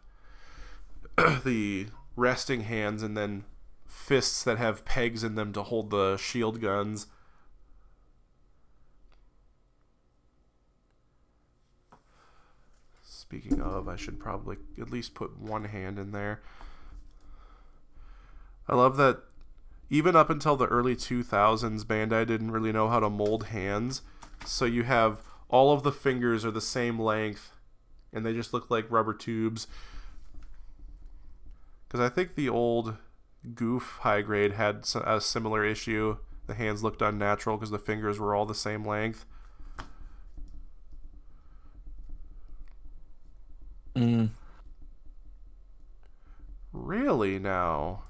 the resting hands and then fists that have pegs in them to hold the shield guns. Speaking of, I should probably at least put one hand in there. I love that even up until the early 2000s, Bandai didn't really know how to mold hands. So you have all of the fingers are the same length, and they just look like rubber tubes. Because I think the old Goof high grade had a similar issue. The hands looked unnatural because the fingers were all the same length. Really now?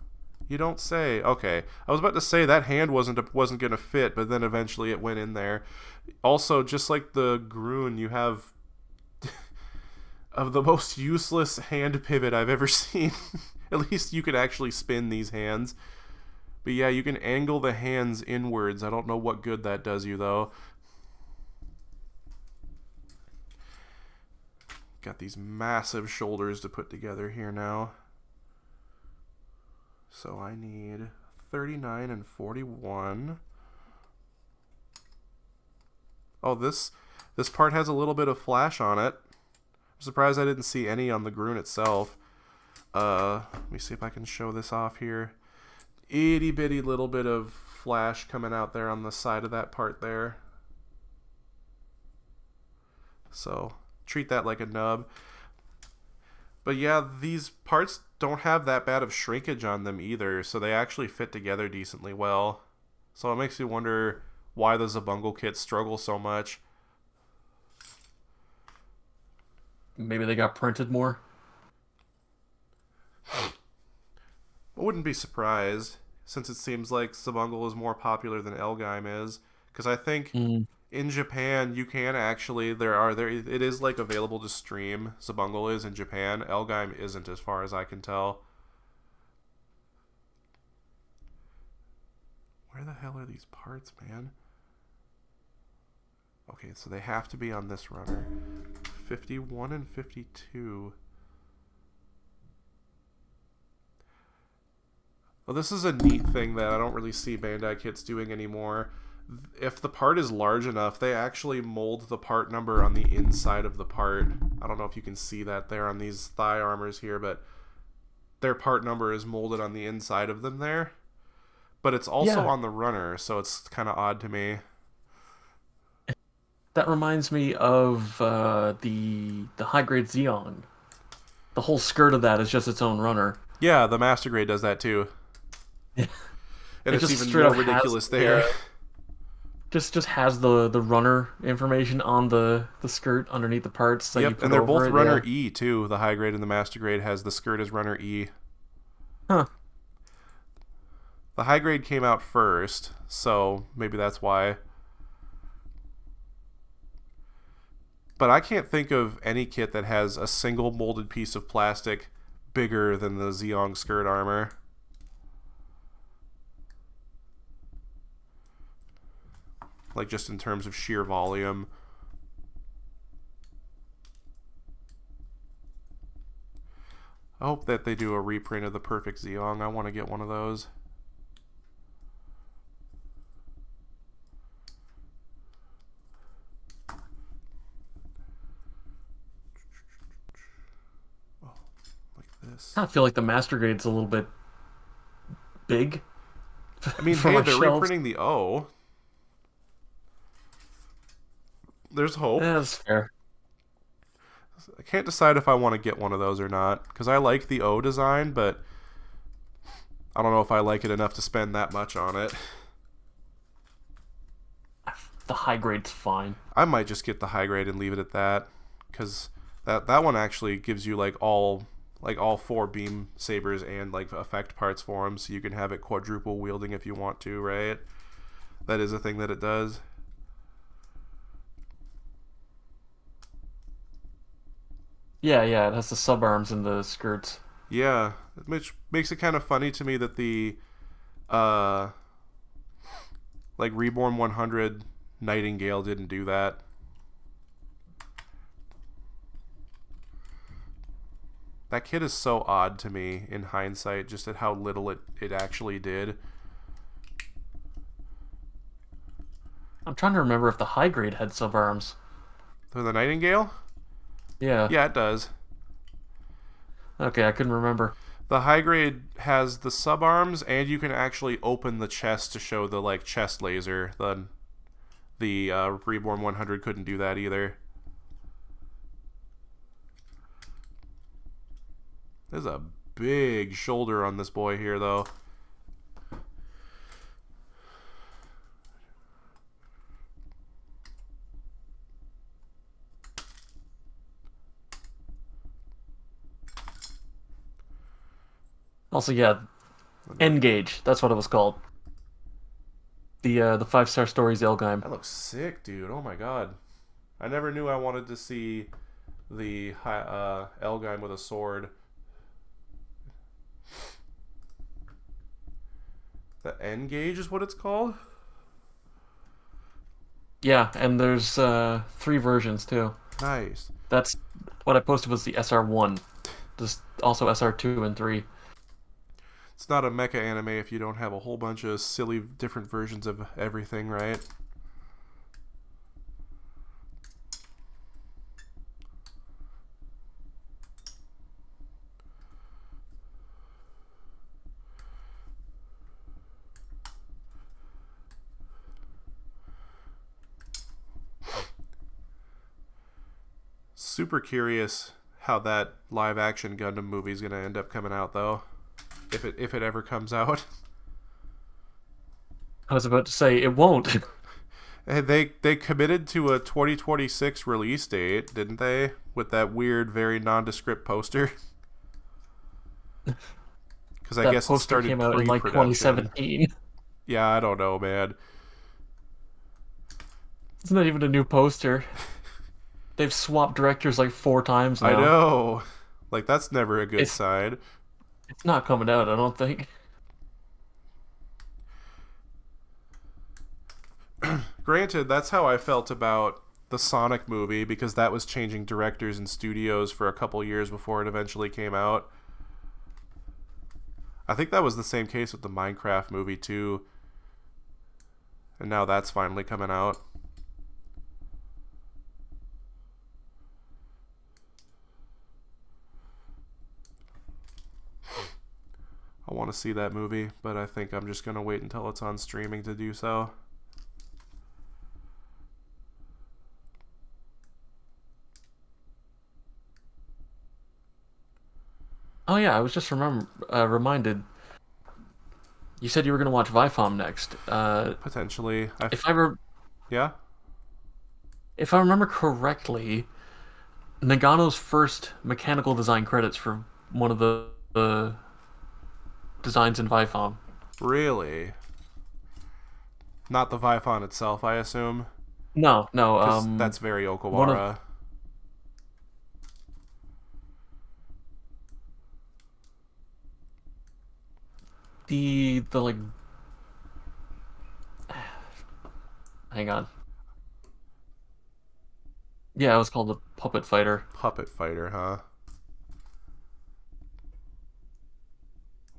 You don't say. Okay, I was about to say that hand wasn't gonna fit, but then eventually it went in there. Also, just like the Groon, you have of the most useless hand pivot I've ever seen. At least you could actually spin these hands. But yeah, you can angle the hands inwards. I don't know what good that does you though. Got these massive shoulders to put together here now. So I need 39 and 41. Oh, this part has a little bit of flash on it. I'm surprised I didn't see any on the Groon itself. Let me see if I can show this off here. Itty bitty little bit of flash coming out there on the side of that part there. So treat that like a nub. But yeah, these parts don't have that bad of shrinkage on them either, so they actually fit together decently well. So it makes me wonder why the Zabungle kits struggle so much. Maybe they got printed more. I wouldn't be surprised, since it seems like Zabungle is more popular than L-Gaim is. Because I think in Japan you can actually it is like available to stream. Zabungle is in Japan. L-Gaim isn't, as far as I can tell. Where the hell are these parts, man? Okay, so they have to be on this runner. 51 and 52. Well, this is a neat thing that I don't really see Bandai kits doing anymore. If the part is large enough, they actually mold the part number on the inside of the part. I don't know if you can see that there on these thigh armors here, but their part number is molded on the inside of them there. But it's also on the runner, so it's kind of odd to me. That reminds me of the high grade Xeon. The whole skirt of that is just its own runner. Yeah, the Master Grade does that too. Yeah. And it's even more ridiculous there. Just has the runner information on the skirt underneath the parts. That you put and they're over both runner E too. The high grade and the Master Grade has the skirt as runner E. Huh. The high grade came out first, so maybe that's why. But I can't think of any kit that has a single molded piece of plastic bigger than the Xeon skirt armor. Like, just in terms of sheer volume. I hope that they do a reprint of the Perfect Xeon. I want to get one of those. I feel like the Master Grade's a little bit big. I mean, hey, they're reprinting the O. There's hope. Yeah, that's fair. I can't decide if I want to get one of those or not, because I like the O design, but I don't know if I like it enough to spend that much on it. The high grade's fine. I might just get the high grade and leave it at that, because that one actually gives you like all 4 beam sabers and like effect parts for them, so you can have it quadruple wielding if you want to, right? That is a thing that it does. Yeah, it has the sub arms and the skirts. Yeah, which makes it kind of funny to me that the like Reborn 100 Nightingale didn't do that. That kit is so odd to me in hindsight, just at how little it actually did. I'm trying to remember if the high grade had sub arms. For the Nightingale? Yeah. Yeah, it does. Okay, I couldn't remember. The high grade has the sub arms, and you can actually open the chest to show the like chest laser. The Reborn 100 couldn't do that either. There's a big shoulder on this boy here, though. Also, yeah, N-Gage. That's what it was called. The 5-star stories L-Gaim. That looks sick, dude. Oh my god. I never knew I wanted to see the L-Gaim with a sword. The N-Gage is what it's called? Yeah, and there's 3 versions too. Nice. That's what I posted was the SR1. There's also SR2 and 3. It's not a mecha anime if you don't have a whole bunch of silly different versions of everything, right? Super curious how that live action Gundam movie is going to end up coming out, though, if it ever comes out. I was about to say it won't. And they committed to a 2026 release date, didn't they? With that weird, very nondescript poster. Because I That guess it poster started came out in like pre-production. 2017. Yeah, I don't know, man. It's not even a new poster. They've swapped directors like 4 times now. I know. Like, that's never a good It's sign. it's not coming out, I don't think. Granted, that's how I felt about the Sonic movie, because that was changing directors and studios for a couple years before it eventually came out. I think that was the same case with the Minecraft movie, too. And now that's finally coming out. I want to see that movie, but I think I'm just going to wait until it's on streaming to do so. Oh yeah, I was just reminded. You said you were gonna watch Vifom next. Potentially. If I re Yeah? if I remember correctly, Nagano's first mechanical design credits for one of the designs in Vifom. Really? Not the Vifon itself, I assume? No, no. 'Cause that's very one of Okawara. the like. Hang on. Yeah, it was called the Puppet Fighter. Puppet Fighter, huh?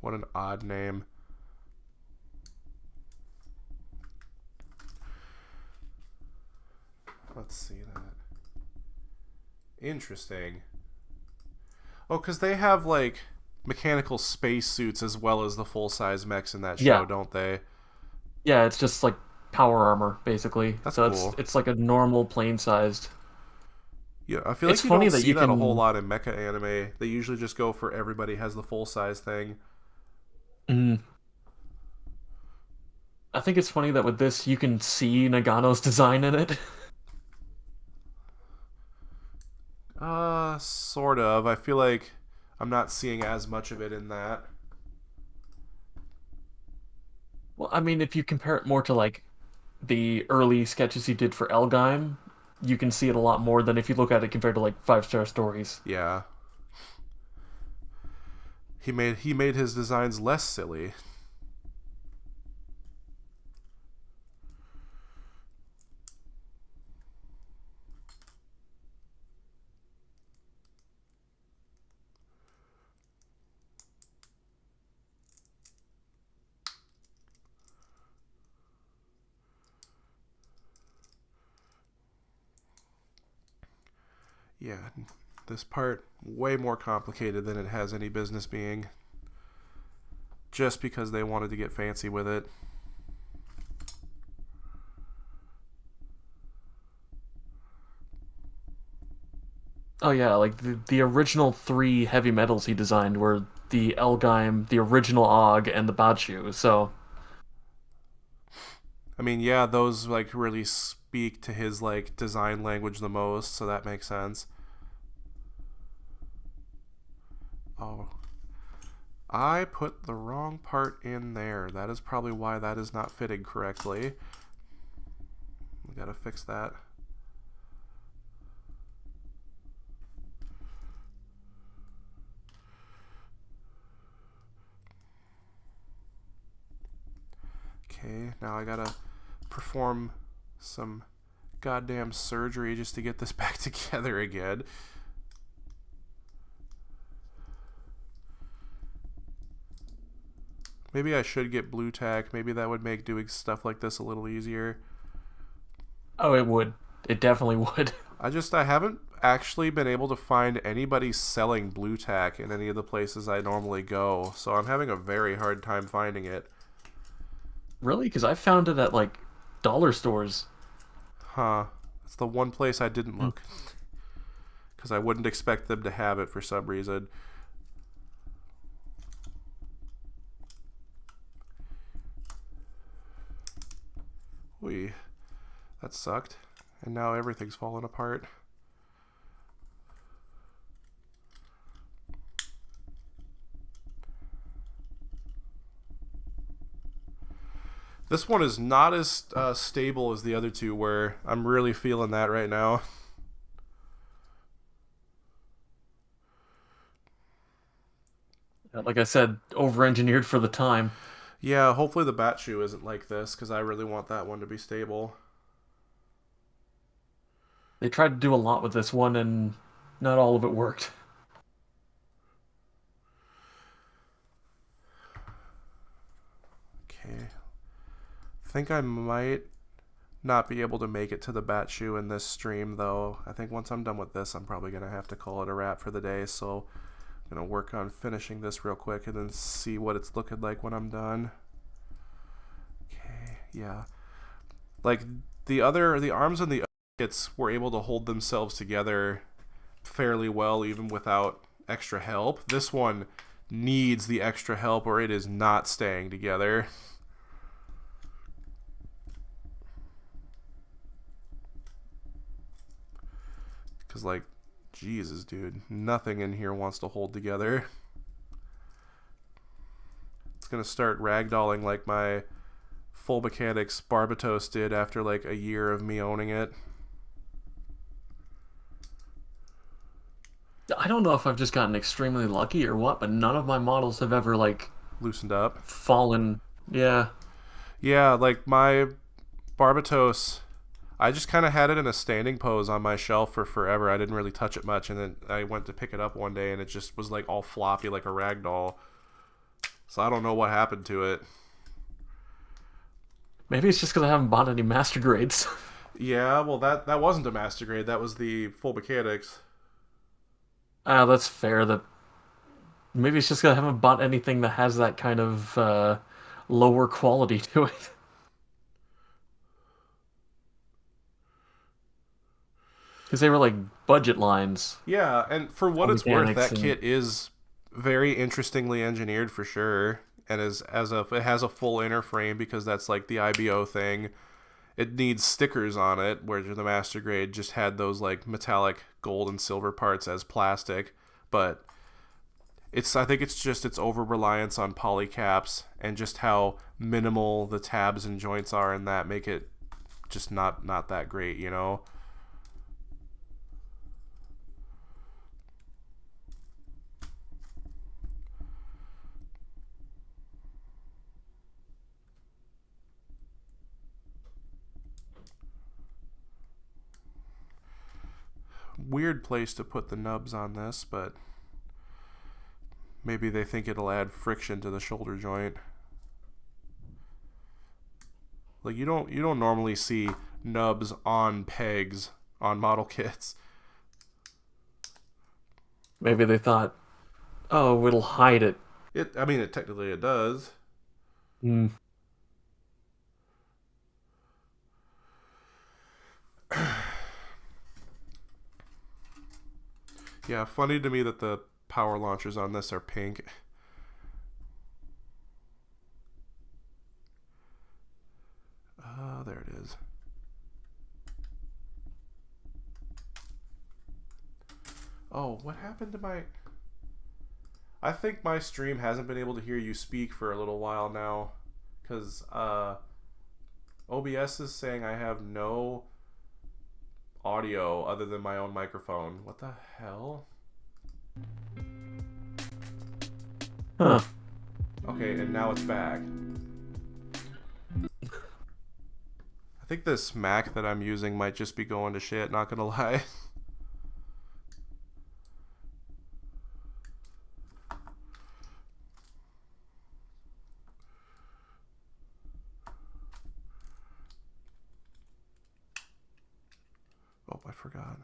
What an odd name. Let's see that. Interesting. Oh, because they have, like, mechanical space suits as well as the full-size mechs in that show, Yeah, don't they? yeah. It's just like power armor, basically. That's So cool. it's like a normal plane-sized. Yeah, I feel like It's you funny don't that see you that a whole can. lot in mecha anime. They usually just go for everybody has the full-size thing. Mm, I think it's funny that with this you can see Nagano's design in it. Sort of. I feel like I'm not seeing as much of it in that. Well, I mean, if you compare it more to like the early sketches he did for L-Gaim, you can see it a lot more than if you look at it compared to like five-star stories. Yeah. He made his designs less silly. Yeah, this part way more complicated than it has any business being. Just because they wanted to get fancy with it. Oh yeah, like the original 3 heavy metals he designed were the L-Gaim, the original Og, and the Bachu. So I mean, yeah, those like really speak to his like design language the most, so that makes sense. Oh, I put the wrong part in there. That is probably why that is not fitting correctly. We gotta fix that. Okay, now I gotta perform some goddamn surgery just to get this back together again. Maybe I should get blue tack. Maybe that would make doing stuff like this a little easier. oh, it would. It definitely would. I haven't actually been able to find anybody selling blue tack in any of the places I normally go, so I'm having a very hard time finding it. Really? Because I found it at like dollar stores. Huh. That's the one place I didn't look. because I wouldn't expect them to have it for some reason. That sucked. And now everything's falling apart. This one is not as stable as the other two were. I'm really feeling that right now. Like I said, over-engineered for the time. Yeah, hopefully the bat shoe isn't like this, because I really want that one to be stable. They tried to do a lot with this one, and not all of it worked. Okay. I think I might not be able to make it to the bat shoe in this stream, though. I think once I'm done with this, I'm probably going to have to call it a wrap for the day, so I'm going to work on finishing this real quick and then see what it's looking like when I'm done. Okay, yeah. Like, the arms and the other kits were able to hold themselves together fairly well even without extra help. This one needs the extra help or it is not staying together. Because, like, Jesus, dude, nothing in here wants to hold together. It's going to start ragdolling like my Full Mechanics Barbatos did after, like, a year of me owning it. I don't know if I've just gotten extremely lucky or what, but none of my models have ever, like, Loosened up. fallen. Yeah. Yeah, like, my Barbatos, I just kind of had it in a standing pose on my shelf for forever. I didn't really touch it much, and then I went to pick it up one day, and it just was like all floppy like a rag doll. So I don't know what happened to it. Maybe it's just because I haven't bought any master grades. Yeah, well, that wasn't a master grade. That was the Full Mechanics. That's fair. That maybe it's just because I haven't bought anything that has that kind of lower quality to it. Because they were like budget lines. Yeah, and for what Full it's worth, Mechanics that kit is very interestingly engineered for sure, and it has a full inner frame because that's like the IBO thing. It needs stickers on it, where the master grade just had those like metallic gold and silver parts as plastic. But I think it's just its over reliance on poly caps and just how minimal the tabs and joints are, and that make it just not that great, you know. Weird place to put the nubs on this, but maybe they think it'll add friction to the shoulder joint. Like you don't normally see nubs on pegs on model kits. Maybe they thought, oh, it'll hide it. I mean, technically it does. Hmm. Yeah, funny to me that the power launchers on this are pink. There it is. Oh, what happened to my... I think my stream hasn't been able to hear you speak for a little while now. Because OBS is saying I have no audio other than my own microphone. What the hell? Huh. Okay, and now it's back. I think this Mac that I'm using might just be going to shit, not gonna lie. Oh, I forgot.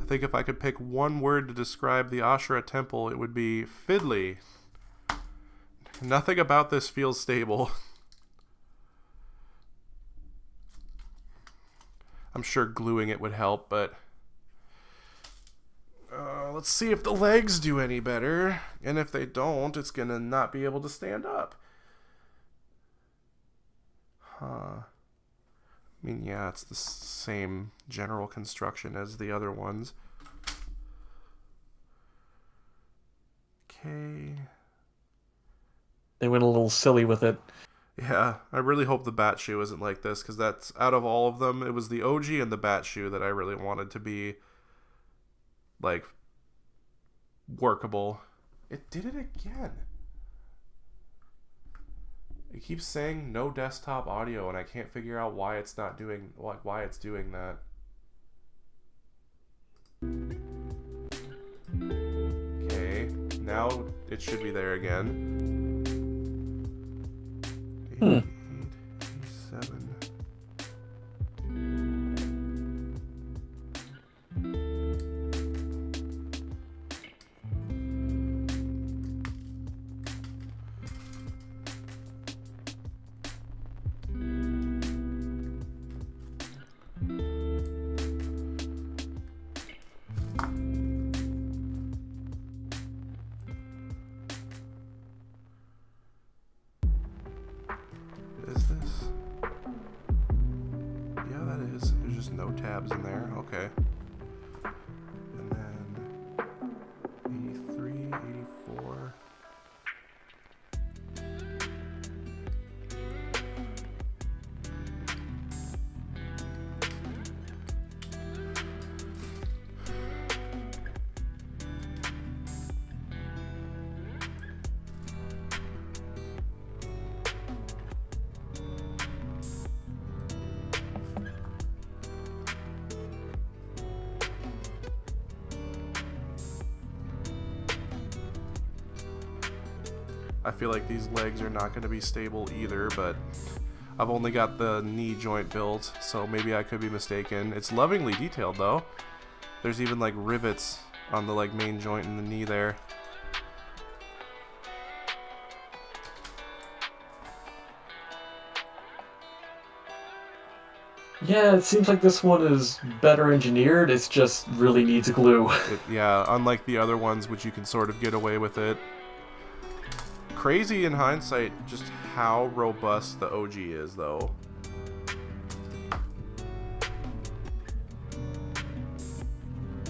think if I could pick one word to describe the Ashura temple, it would be fiddly. Nothing about this feels stable. I'm sure gluing it would help, but let's see if the legs do any better. And if they don't, it's going to not be able to stand up. Huh. I mean, yeah, it's the same general construction as the other ones. Okay. They went a little silly with it. Yeah, I really hope the bat shoe isn't like this, because that's, out of all of them, it was the OG and the bat shoe that I really wanted to be, like, workable. It did it again. It keeps saying no desktop audio, and I can't figure out why it's not doing, like, why it's doing that. Okay, now it should be there again. 88, 87. Is this? Yeah, that is. There's just no tabs in there. Okay. And then 83, 84. I feel like these legs are not going to be stable either, but I've only got the knee joint built, so maybe I could be mistaken. It's lovingly detailed though. There's even like rivets on the like main joint in the knee there. Yeah, it seems like this one is better engineered. It's just really needs glue. Yeah, unlike the other ones, which you can sort of get away with it. Crazy in hindsight just how robust the OG is, though.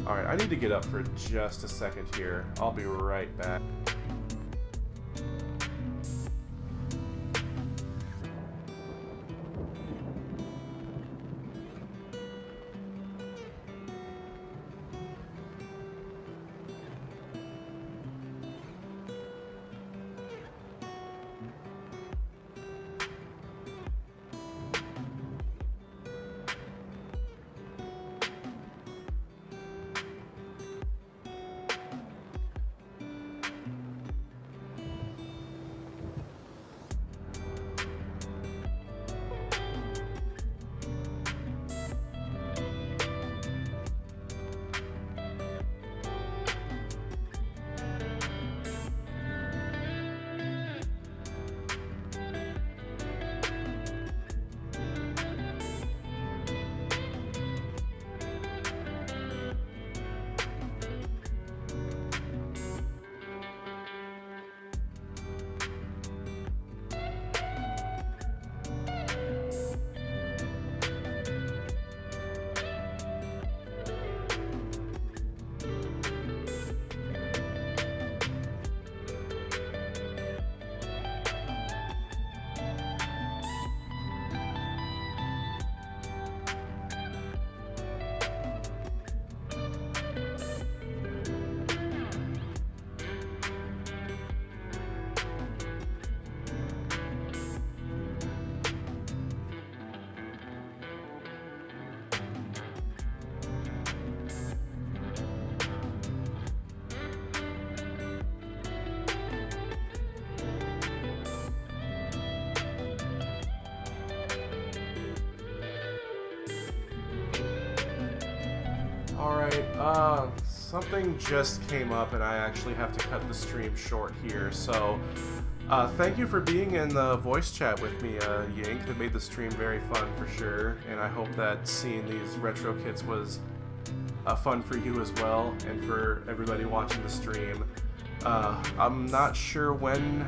Alright, I need to get up for just a second here. I'll be right back. Alright, something just came up and I actually have to cut the stream short here, so thank you for being in the voice chat with me, Yank. That made the stream very fun for sure, and I hope that seeing these retro kits was fun for you as well, and for everybody watching the stream. I'm not sure when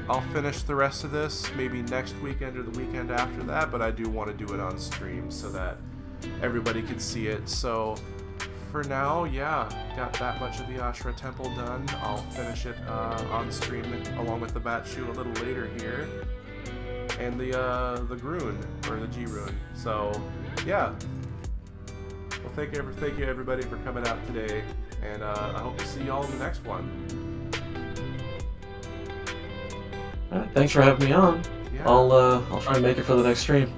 I'll finish the rest of this, maybe next weekend or the weekend after that, but I do want to do it on stream so that everybody can see it. So for now, yeah, got that much of the Ashra Temple done. I'll finish it on stream along with the Bat Shoe a little later here, and the Groon, or the G Rune. So yeah, well, thank you everybody for coming out today, and I hope to see y'all in the next one. Alright, thanks for having me on. Yeah. I'll try and make it for the next stream.